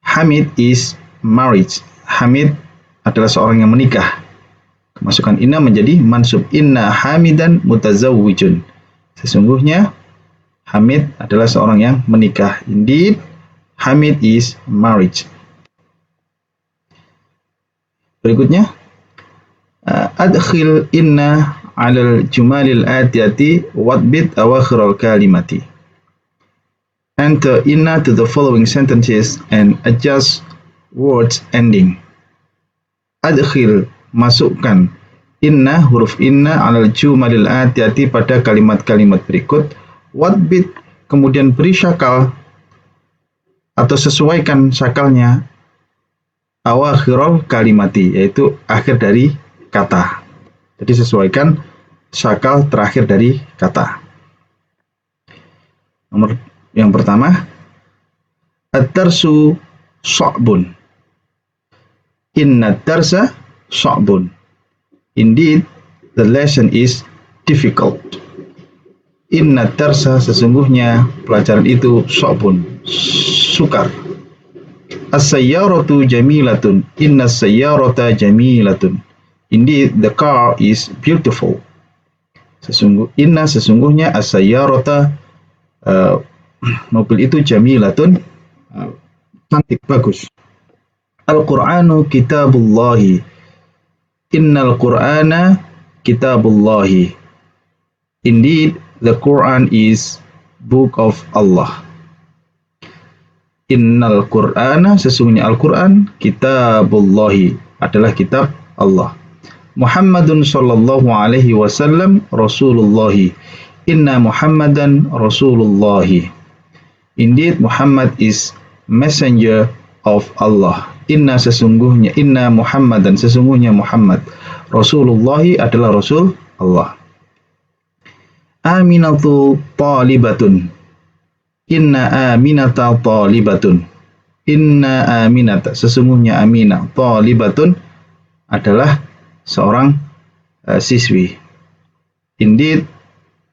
Hamid is married. Hamid adalah seorang yang menikah. Kemasukan inna menjadi mansub. Inna hamidan mutazawwijun. Sesungguhnya Hamid adalah seorang yang menikah. Indeed, Hamid is married. Berikutnya, adkhil inna alal jumalil atiyati wadbit awakhiral kalimati. Enter inna to the following sentences and adjust words ending. Adkhil, masukkan inna, huruf inna, alal jumalil atiyati, pada kalimat-kalimat berikut. Wadbit, kemudian beri syakal atau sesuaikan syakalnya awakhirul kalimati, yaitu akhir dari kata. Jadi sesuaikan syakal terakhir dari kata. Nomor yang pertama, at-darsu sha'bun. Inna darsa sha'bun. Indeed, the lesson is difficult. Inna darsa, sesungguhnya pelajaran itu sha'bun, sukar. As-sayyaratu jamilatun. Inna as-sayyarata jamilatun. Indeed, the car is beautiful. Sesungguhnya as-sayyarata, mobil itu jamilatun, cantik, bagus. Al-Qur'anu kitabullahi. Innal Qur'ana kitabullahi. Indeed, the Quran is book of Allah. Innal Qur'ana, sesungguhnya Al-Quran, kitabullahi, adalah kitab Allah. Muhammadun sallallahu alaihi wasallam Rasulullahi. Inna Muhammadan Rasulullahi. Indeed, Muhammad is messenger of Allah. Inna Muhammadan, sesungguhnya Muhammad, Rasulullahi, adalah Rasul Allah. Aminatu talibatun. Inna aminata talibatun. Inna aminata, sesungguhnya Aminah, talibatun, adalah seorang siswi. Indeed,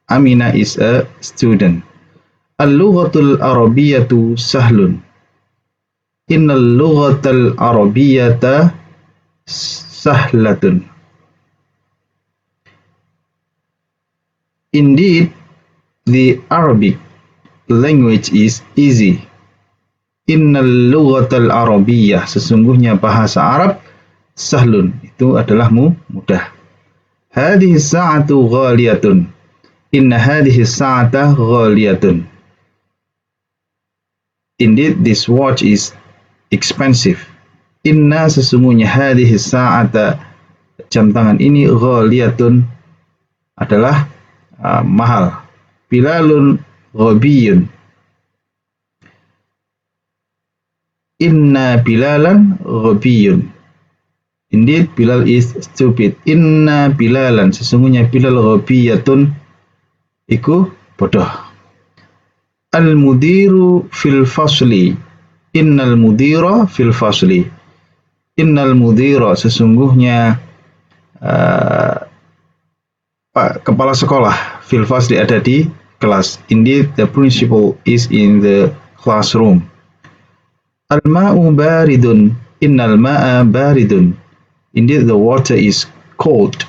Aminah is a student. Al-lughatul arabiyyatu sahlun. Innal lughatal arabiyyata sahlatun. Indeed, the Arabic language is easy. Innal lughatal arabiyyah, sesungguhnya bahasa Arab, sahlun, itu adalah mudah. Hadhihi sa'atu ghaliyatun. Inna hadhihi sa'ata ghaliyatun. Indeed, this watch is expensive. Inna sesungguhnya hadhihi sa'ata jam tangan ini ghaliyatun adalah mahal. Bilalun ghabiyun. Inna bilalan ghabiyun. Indeed, Bilal is stupid. Inna bilalan sesungguhnya Bilal ghabiyatun iku bodoh. Al-mudiru fil fasli. Innal mudira fil fasli. Innal mudira sesungguhnya kepala sekolah fil fasli ada di kelas. Indeed, the principal is in the classroom. Al-ma'u baridun. Innal ma'a baridun. Indeed, the water is cold.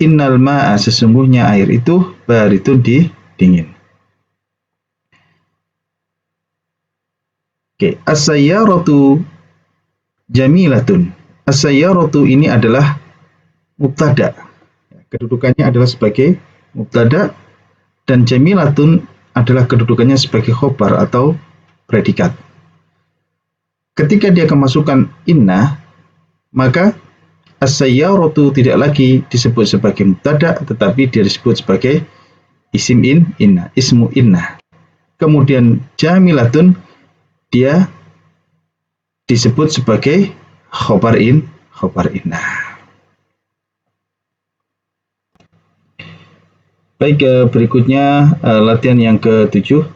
Innal ma'a sesungguhnya air itu baridun dingin. Oke, as-sayyaratu jamilatun. As-sayyaratu ini adalah mubtada. Kedudukannya adalah sebagai mubtada dan jamilatun adalah kedudukannya sebagai khobar atau predikat. Ketika dia kemasukan inna, maka as-sayyaratu tidak lagi disebut sebagai mubtada tetapi dia disebut sebagai isim inna, ismu inna. Kemudian jamilatun dia disebut sebagai khobar inna. Baik, berikutnya latihan yang ke-7.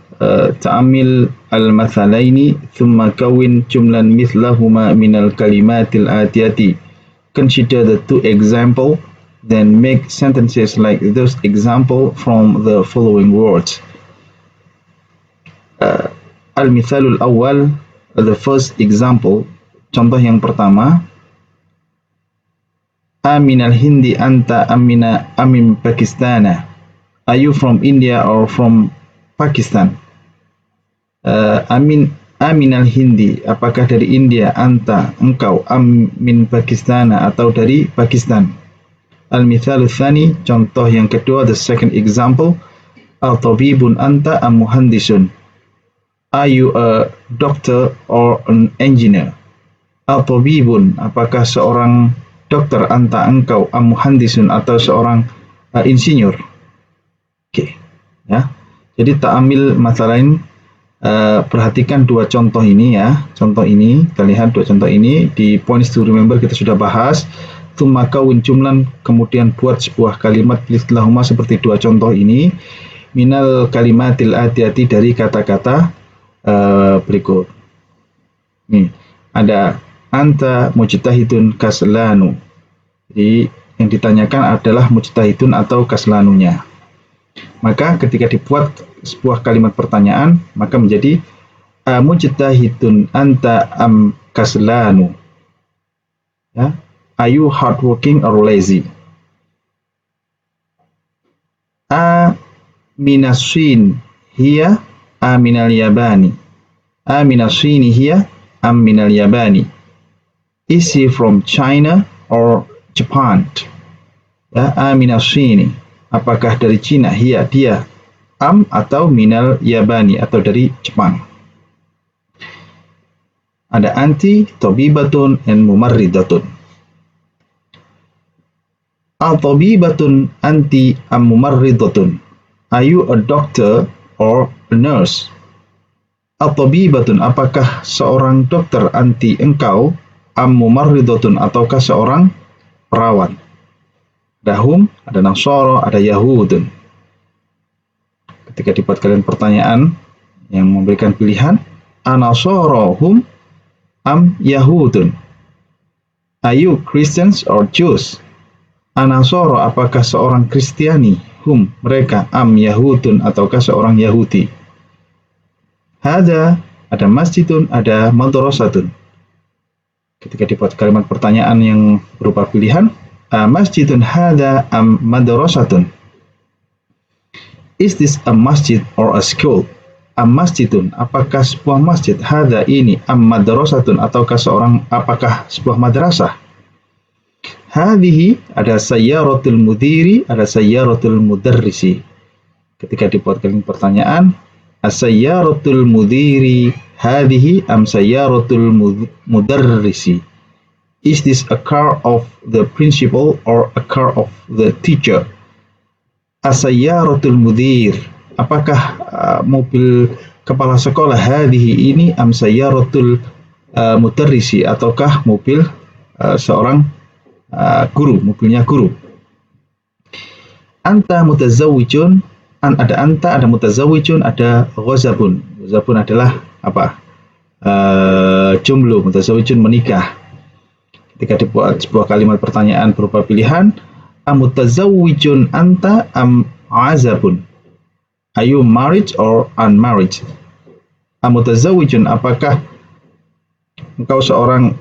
Ta'amil al-mathalaini thumma kawin jumlan mithlahuma minal kalimatil atiyati. Consider the two example, then make sentences like those example from the following words. Al-mithalul awal, the first example, contoh yang pertama. Aminal Hindi anta amin Pakistana. Are you from India or from Pakistan? Aminal Hindi, apakah dari India? Anta, engkau. Amin Pakistana, atau dari Pakistan. Al-mithalul thani, contoh yang kedua, the second example. Al-tabibun anta am muhandisun. Are you a doctor or an engineer? Al-tabibun, apakah seorang dokter? Anta, engkau. Am muhandisun, atau seorang insinyur. Oke, ya. Jadi ta'amil mathalain, perhatikan dua contoh ini ya. Contoh ini, kita lihat dua contoh ini di points to remember kita sudah bahas. Tsumma kawin jumlan, kemudian buat sebuah kalimat mithlahuma seperti dua contoh ini. Minal kalimatil atiyati, dari kata-kata berikut. Nih, ada anta mujtahidun kaslanu. Jadi yang ditanyakan adalah mujtahidun atau kaslanunya. Maka ketika dibuat sebuah kalimat pertanyaan, maka menjadi mujtahidun anta am kaslanu. Ya, are you hardworking or lazy? Minasin hiya aminal yabani. Aminasini hiya aminal yabani. Is he from China or Japan? Ya, aminasini, apakah dari Cina? Hiya, dia. Am atau minal yabani, atau dari Jepang. Ada anti, tabibatun, and mumarridatun. Al-tabibatun anti am mumarridatun. Are you a doctor or a nurse? Al-tabibatun, apakah seorang dokter? Anti, engkau. Am mumarridatun, ataukah seorang perawat? Ada hum, ada nasara, ada yahudun. Ketika dibuat kalian pertanyaan yang memberikan pilihan, anasara hum am yahudun. Are you Christians or Jews? Anasara, apakah seorang Kristiani? Hum, mereka. Am yahudun, ataukah seorang Yahudi? Hada, ada masjidun, ada madrasatun. Ketika dibuat kalimat pertanyaan yang berupa pilihan, masjidun hada am madrasatun. Is this a masjid or a school? Am masjidun, apakah sebuah masjid? Hada, ini. Am madrasatun, ataukah apakah sebuah madrasah? Hadhihi ada sayyaratul mudiri, ada sayyaratul mudarrisi. Ketika dibuat kalimat pertanyaan, as-sayyaratul mudiri hadhihi am sayyaratul mudarrisi? Is this a car of the principal or a car of the teacher? As-sayyaratul mudir, apakah mobil kepala sekolah hadhihi ini am sayyaratul mudarrisi, ataukah mobil seorang guru, mobilnya guru. Anta mutazawwijun, ada anta, ada mutazawwijun, ada ghazabun. Ghazabun adalah apa? Jomblo, mutazawwijun menikah. Ketika dibuat sebuah kalimat pertanyaan berupa pilihan, amutazawwijun anta am azabun? Are you married or unmarried? Amutazawwijun, apakah seorang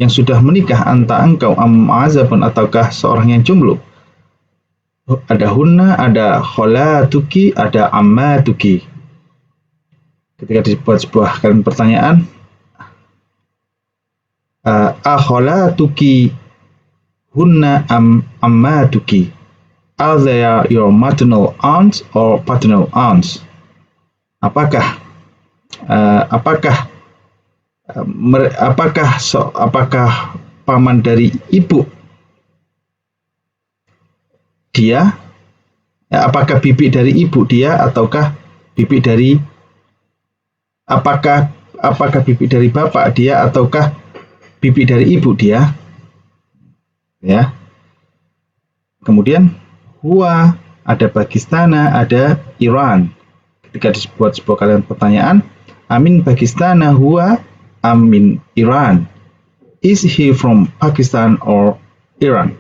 yang sudah menikah, anta engkau, am azabun, ataukah seorang yang jomblo? Ada hunna, ada kholatuki, ada ammatuki. Ketika dibuat sebuah kalimat pertanyaan, akholatuki hunna am ammatuki? Are they your maternal aunts or paternal aunts? Apakah paman dari ibu dia, apakah bibi dari ibu dia, ataukah bibi dari apakah bibi dari bapak dia, ataukah bibi dari ibu dia, ya. Kemudian huwa, ada Pakistana, ada Iran. Ketika dibuat sebuah kalimat pertanyaan, amin Pakistana huwa amin Iran? Is he from Pakistan or Iran?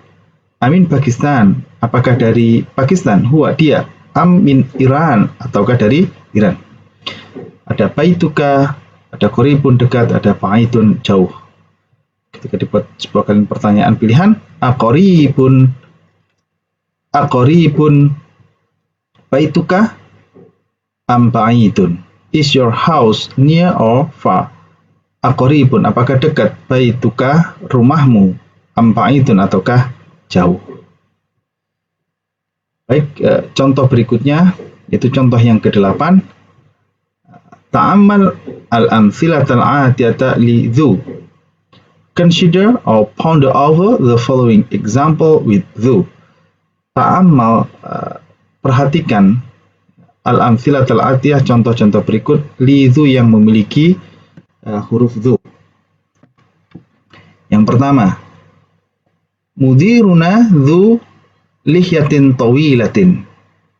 Amin Pakistan, apakah dari Pakistan? Huwa, dia. Amin Iran, ataukah dari Iran? Ada baituka, ada qaribun dekat, ada ba'idun jauh. Ketika dibuat sebuah kalimat pertanyaan pilihan, aqaribun baituka am ba'idun? Is your house near or far? Aqaribun, apakah dekat, baituka, rumahmu, am ba'idun, ataukah jauh. Baik, contoh berikutnya yaitu contoh yang ke-8. Ta'ammal al-amthilatal 'atiyata li dhu. Consider or ponder over the following example with dhu. Ta'ammal, perhatikan, al-amthilatal 'atiyah, contoh-contoh berikut, li dhu, yang memiliki huruf dhu. Yang pertama, mudiruna dhu lihyatin tawilatin.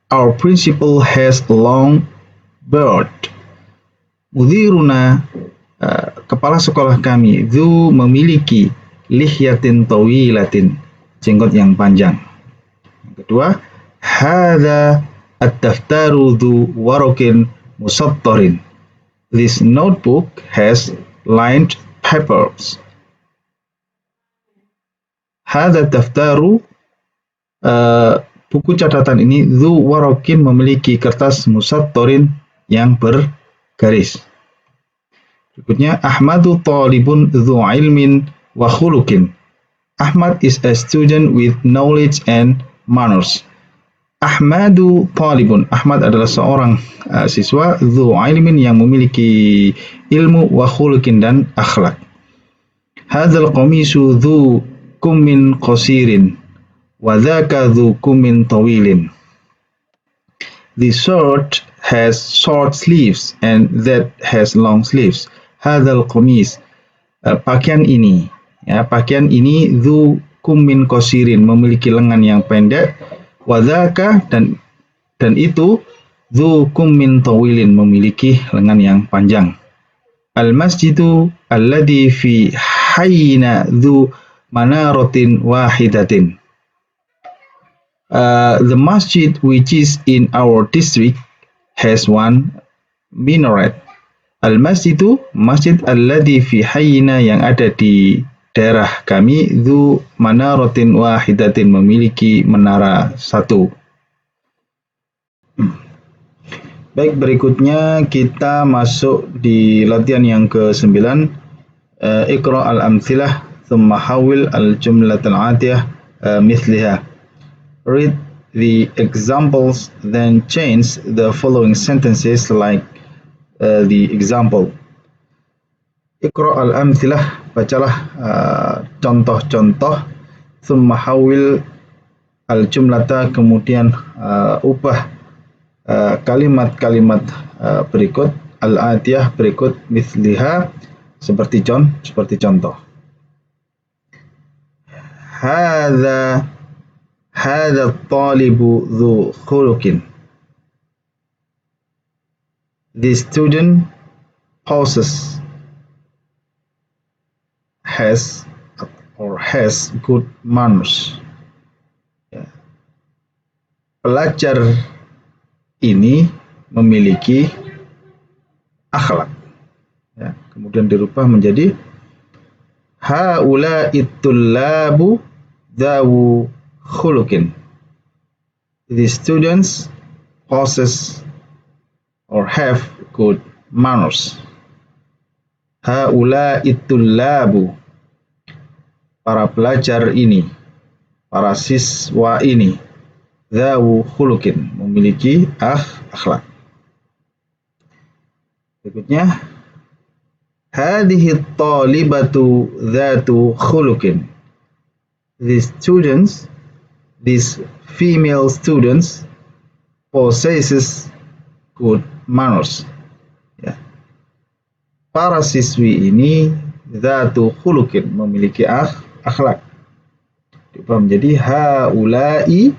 Our principal has a long beard. Mudiruna, kepala sekolah kami, dhu, memiliki, lihyatin tawilatin, jenggot yang panjang. Yang kedua, hadha at-daftaru dhu warakin musattarin. This notebook has lined papers. Hadha daftaru, buku catatan ini, dhu warakin, memiliki kertas, musattarin, yang bergaris. Berikutnya, Ahmadu talibun dhu ilmin wa khuluqin. Ahmad is a student with knowledge and manners. Ahmadu talibun, Ahmad adalah seorang siswa, dhu ilmin, yang memiliki ilmu, wa khuluqin, dan akhlak. Hadzal qamisu dhu kummin qasirin wa dhaka dhu kummin tawilin. This shirt has short sleeves and that has long sleeves. Hadzal qamis, pakaian ini, ya, pakaian ini, dhu kummin qasirin, memiliki lengan yang pendek, wa dhaka, dan itu, dhu kummin tawilin, memiliki lengan yang panjang. Al masjidu alladhi fi hayyina dhu manaratin wahidatin. The masjid which is in our district has one minaret. Al masjidu, masjid, alladhi fi hayyina, yang ada di daerah kami, dhu manaratin wahidatin, memiliki menara satu. Baik, berikutnya kita masuk di latihan yang ke-9. Iqra al-amthilah ثم حول الجملة الآتية مثلها. Read the examples, then change the following sentences like the example. Iqra al-amthilah, bacalah contoh-contoh. Thumma hawil al-jumlata, kemudian ubah kalimat-kalimat berikut, al-atiyah berikut, misliha, seperti contoh. Hadza at-talibu dzu khuluqin. The student has good manners. Pelajar ini memiliki akhlak. Ya, kemudian dirubah menjadi haula'i tullabu dzawu khuluqin. The students possess or have good manners. Haula'i tullabu, para pelajar ini, para siswa ini, dzawu khuluqin, memiliki akhlak. Berikutnya, hadhihi at-talibatu dzatu khuluqin. These female students possesses good manners. Ya. Para siswi ini dzatu khuluqin, memiliki akhlak. Diubah menjadi haula'i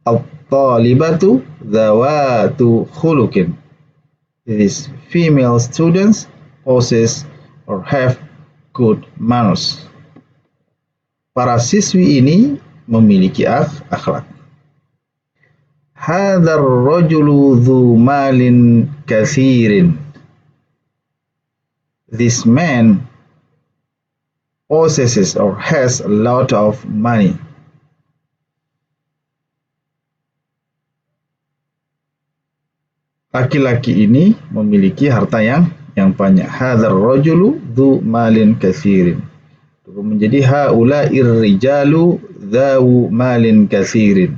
at-talibatu dzawatu khuluqin. These female students possess or have good manners. Para siswi ini memiliki akhlak. Hadzal rajulu dzu malin katsirin. This man possesses or has a lot of money. Laki-laki ini memiliki harta yang banyak. Hadzal rajulu dzu malin katsirin. Menjadi haula'ir rijalu dzawu malin katsirin.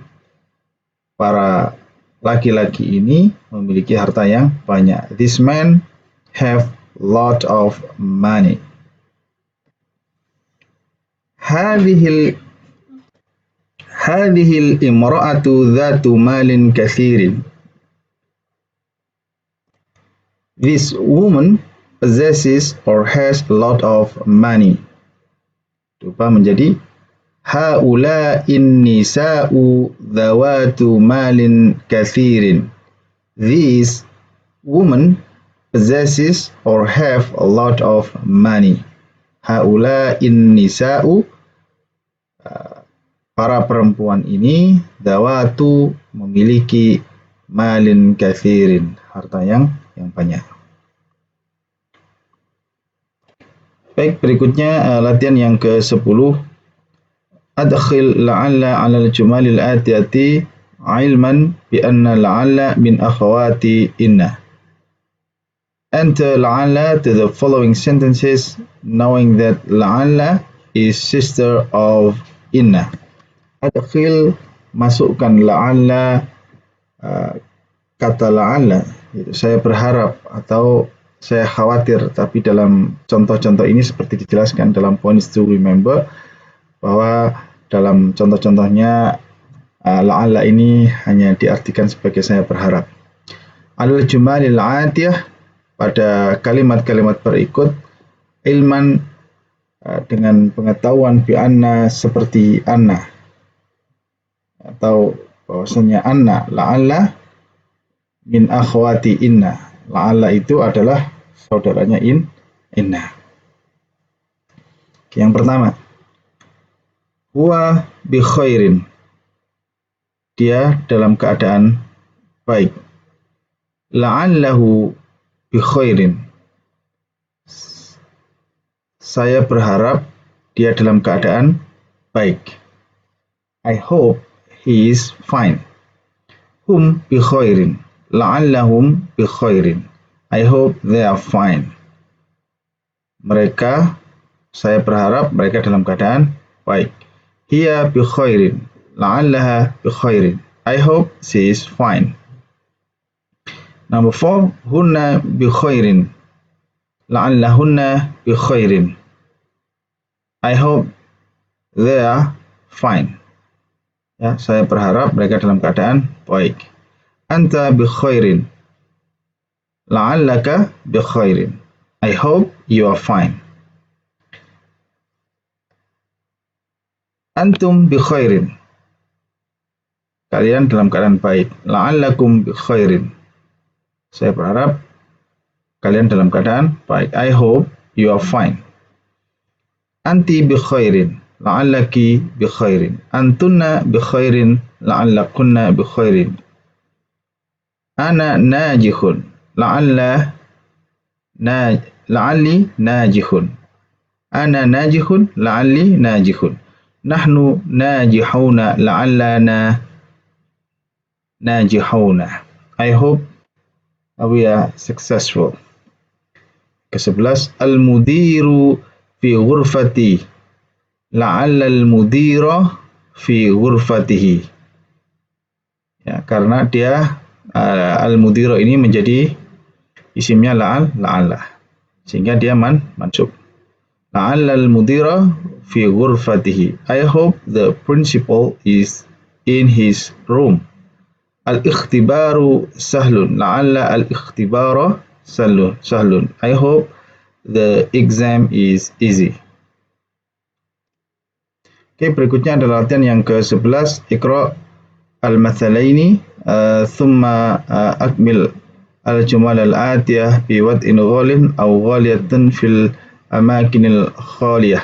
Para laki-laki ini memiliki harta yang banyak. This man have lot of money. Hadhil imra'atu dzatu malin katsirin. This woman possesses or has a lot of money. Diubah menjadi haula'in nisa'u dzawatu malin katsirin. These women possesses or have a lot of money. Haula'in nisa'u, para perempuan ini, dzawatu, memiliki, malin katsirin, harta yang banyak. Baik, berikutnya latihan yang ke-10. Adkhil la'alla 'ala al-jumalil atiyati 'ilman bi anna la'alla min akhawati inna. Enter la'alla to the following sentences knowing that la'alla is sister of inna. Adkhil, masukkan la'alla, kata la'alla, saya berharap atau saya khawatir, tapi dalam contoh-contoh ini seperti dijelaskan dalam points to remember, bahwa dalam contoh-contohnya la'alla ini hanya diartikan sebagai saya berharap. Al-jumalil atiyah, pada kalimat-kalimat berikut, ilman, dengan pengetahuan, bi anna, seperti anna, atau bahwasanya anna la'alla min akhwati inna. La'alla itu adalah saudaranya inna. Yang pertama, huwa bi khairin, dia dalam keadaan baik. La'allahu bi khairin, saya berharap dia dalam keadaan baik. I hope he is fine. Hum bi khairin, la'allahum bi khairin, I hope they are fine. Mereka Saya berharap mereka dalam keadaan baik. Hiya bi khairin. La'allaha bi khairin. I hope she is fine. Number 4, hunna bi khairin. La'allahunna bi khairin. I hope they are fine. Ya, saya berharap mereka dalam keadaan baik. Anta bi khairin. La'allaka bi khairin. I hope you are fine. Antum bi khairin. Kalian dalam keadaan baik. La'allakum bi khairin. Saya berharap kalian dalam keadaan baik. I hope you are fine. Anti bi khairin. La'allaki bi khairin. Antunna bi khairin. La'allakunna bi khairin. Ana najihun. La'alli najihun. Ana najihun. La'alli najihun. Nahnu najihuna. La'allana najihuna. I hope we are successful. Ke-11, al-mudiru fi ghurfati. La'alla al-mudira fi ghurfatihi. Ya, karena dia al-mudira ini menjadi isimnya la'alla. Sehingga dia mansub. La'alla al-mudira fi ghurfatihi. I hope the principal is in his room. Al-ikhtibaru sahlun. La'alla al-ikhtibara sahlun. I hope the exam is easy. Oke, berikutnya adalah latihan yang ke-11. Iqra al-mathalaini thumma akmil al-jumal al-atiyah bi wad'in ghalin aw ghaliyatin fil amakinil khaliyah.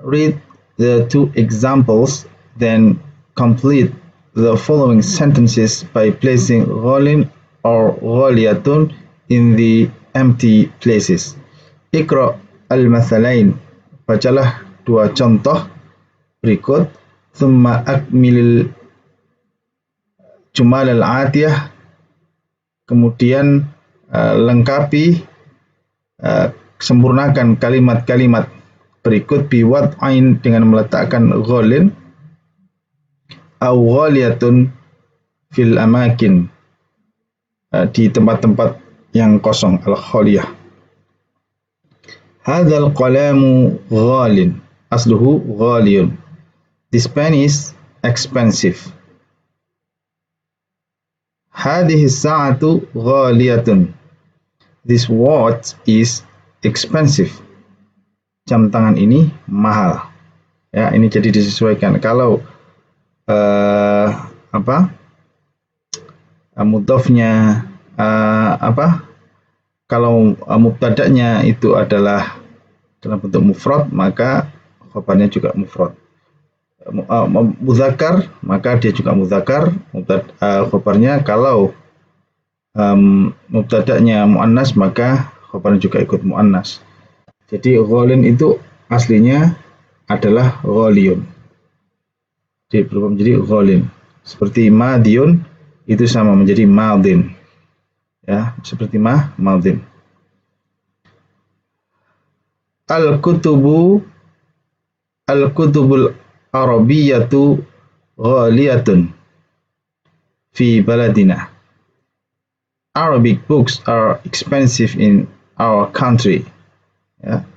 Read the two examples, then complete the following sentences by placing ghalin or ghaliyatun in the empty places. Iqra al-mathalain. Bacalah dua contoh berikut. Thumma akmilil jumal al-atiyah. Kemudian lengkapi, sempurnakan kalimat-kalimat berikut biwad'ain dengan meletakkan ghalin aw ghaliyatun fil amakin di tempat-tempat yang kosong, al-khaliyah. Hadzal qalamu ghalin. Asluhu ghaliyun. This pen is expensive. Hadhihi sa'atu ghaliyatun. This watch is expensive. Jam tangan ini mahal. Ya, ini jadi disesuaikan. Kalau mudhofnya kalau mubtada'nya itu adalah dalam bentuk mufrad, maka khabarnya juga mufrad. Mudzakkar, maka dia juga mudzakkar. Khabarnya kalau mubtada'nya muannas, maka khabarnya juga ikut muannas. Jadi ghalin itu aslinya adalah ghaliyun. Jadi berubah menjadi ghalin. Seperti madiyun itu sama menjadi madin. Ya, seperti madin. Al-kutubul arabiyyatu ghaliyatun fi baladina. Arabic books are expensive in our country. Ya.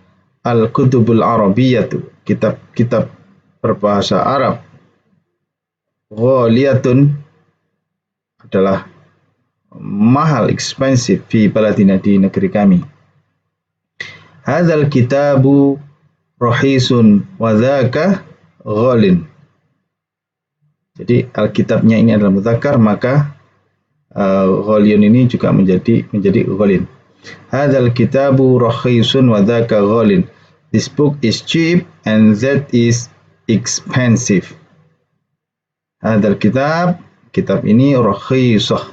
Al-kutubul arabiyyatu, kitab-kitab berbahasa Arab, ghaliyatun adalah mahal, expensive, fi baladina, di negeri kami. Hadzal kitabu rahisun wa dzaka ghalin. Jadi alkitabnya ini adalah mudzakkar, maka ghaliyun ini juga menjadi ghalin. Hadzal kitabu rahisun wa dzaka ghalin. This book is cheap and that is expensive. Hadzal kitab ini rahisah,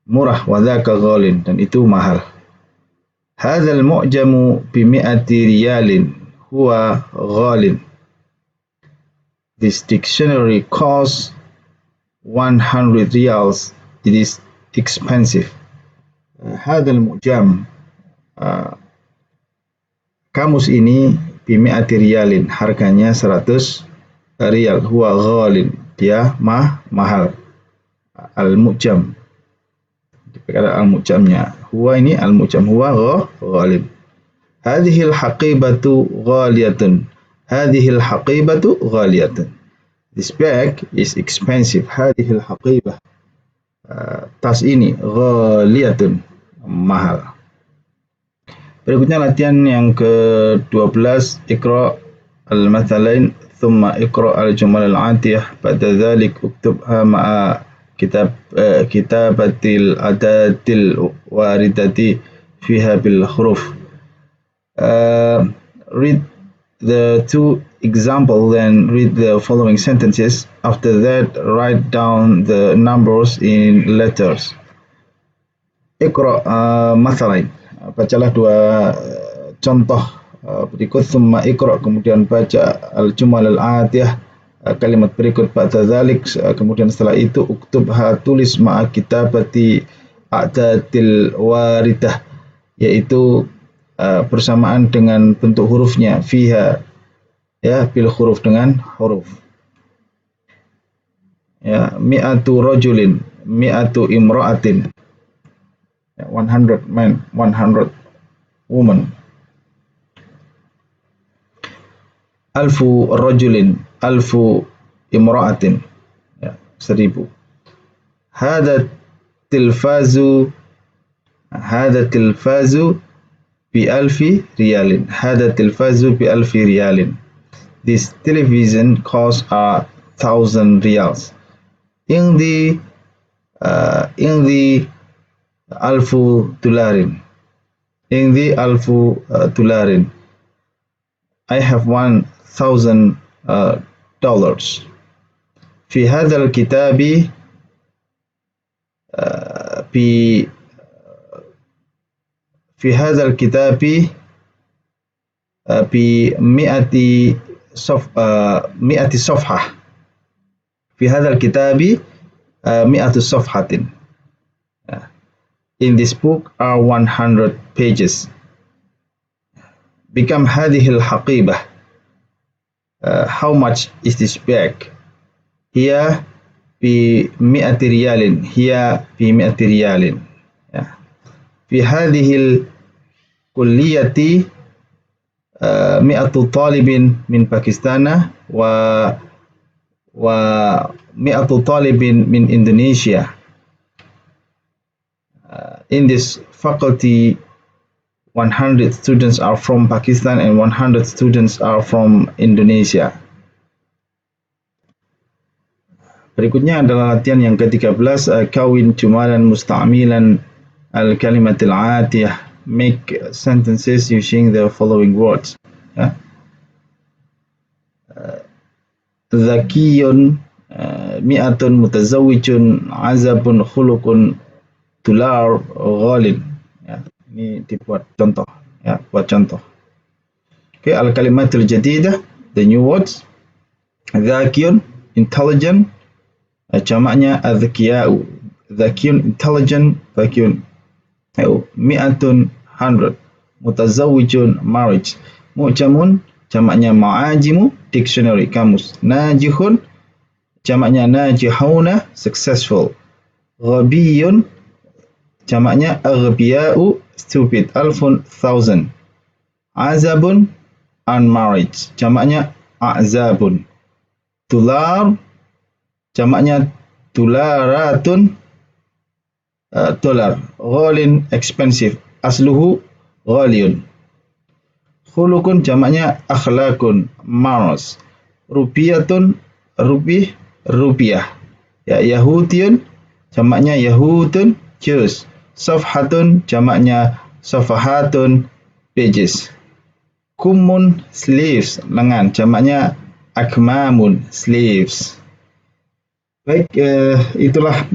murah, wa dzaka ghalin, dan itu mahal. Hadzal mu'jamu bi mi'ati riyalin huwa ghalin. This dictionary costs 100 riyals. It is expensive. Hadzal mu'jam, Uh, kamus ini bimi'ati riyalin, harganya 100 riyal. Huwa ghalin, dia mahal. Al-mu'jam, perkara al-mu'jamnya. Huwa ini al-mu'jam, huwa ghalin. Hadhil haqibatu ghaliyatun. Hadhil haqibatu ghaliyatun. This bag is expensive. Hadhil haqibah. Tas ini ghaliyatun, mahal. Berikutnya latihan yang ke-12. Iqra al-mathalain thumma iqra al-jumal al-atiyah ba'da dhalik uktubha ma'a kitabatil adatil waridati fiha bil huruf. Read the two examples, then read the following sentences. After that, write down the numbers in letters. Iqra mathalain, bacalah dua contoh berikut. Thumma iqra, kemudian baca al-jumal al-atiyah, kalimat berikut. Ba'da dzalik, kemudian setelah itu uktubha, tulis ma'a kitabati a'datil waridah, yaitu bersamaan dengan bentuk hurufnya, fiha, ya, bil huruf, dengan huruf. Ya, mi'atu rajulin, mi'atu imra'atin, 100 men, 100 women. Alfu rajulin, alfu imra'atin, ya, 1000. Hada tilfazu bi alfi riyalin. Hada tilfazu bi alfi riyalin. This television costs 1,000 riyals. In the alfu dolarin. In the alfu dolarin. I have 1,000 dollars. في هذا الكتاب في هذا الكتاب بمئة صفحة. في هذا الكتاب 100 صفحة. In this book are 100 pages. بكم هذه الحقيبة? How much is this bag? هي ب100 ريال. هي ب100 ريال. في هذه الكلية 100 طالب من باكستان و100 طالب من إندونيسيا. In this faculty 100 students are from Pakistan and 100 students are from Indonesia. Berikutnya adalah latihan yang ke-13. Kawin jumalan musta'milan al-kalimatil atiyah. Make sentences using the following words. Zakiyun, mi'atun, mutazawwijun, azabun, khuluqun, tular, ghalin. Ya, ini dibuat contoh, ya, buat contoh. Oke, al-kalimatul jadidah, the new words. Zakiyun, intelligent, jamaknya adzkiya'u. Zakiyun, intelligent, zakiyun. Mi'atun, 100. Mutazawwijun, marriage. Mu'jamun, jamaknya ma'ajimu, dictionary, kamus. Najihun, jamaknya najihuna, successful. Ghabiyun, jamaknya aghbiya'u, stupid. Alfun, 1,000. Azabun, unmarried, jamaknya a'zabun. Tular, jamaknya tularatun, dolar. Ghalin, expensive. Asluhu ghaliyun. Khulukun, jamaknya akhlakun, manners. Rupiyatun, rupiah. Ya, yahudiyun, jamaknya yahudun, Jews. Safhatun, jamaknya safahatun, pages. Kumun, sleeves, lengan, jamaknya akmamun, sleeves. Baik, itulah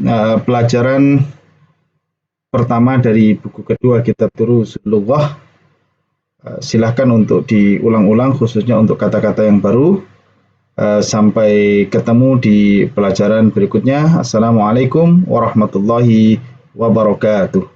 pelajaran pertama dari buku kedua kitab Durusul Lughah. Silahkan untuk diulang-ulang, khususnya untuk kata-kata yang baru. Sampai ketemu di pelajaran berikutnya. Assalamualaikum warahmatullahi wabarakatuh.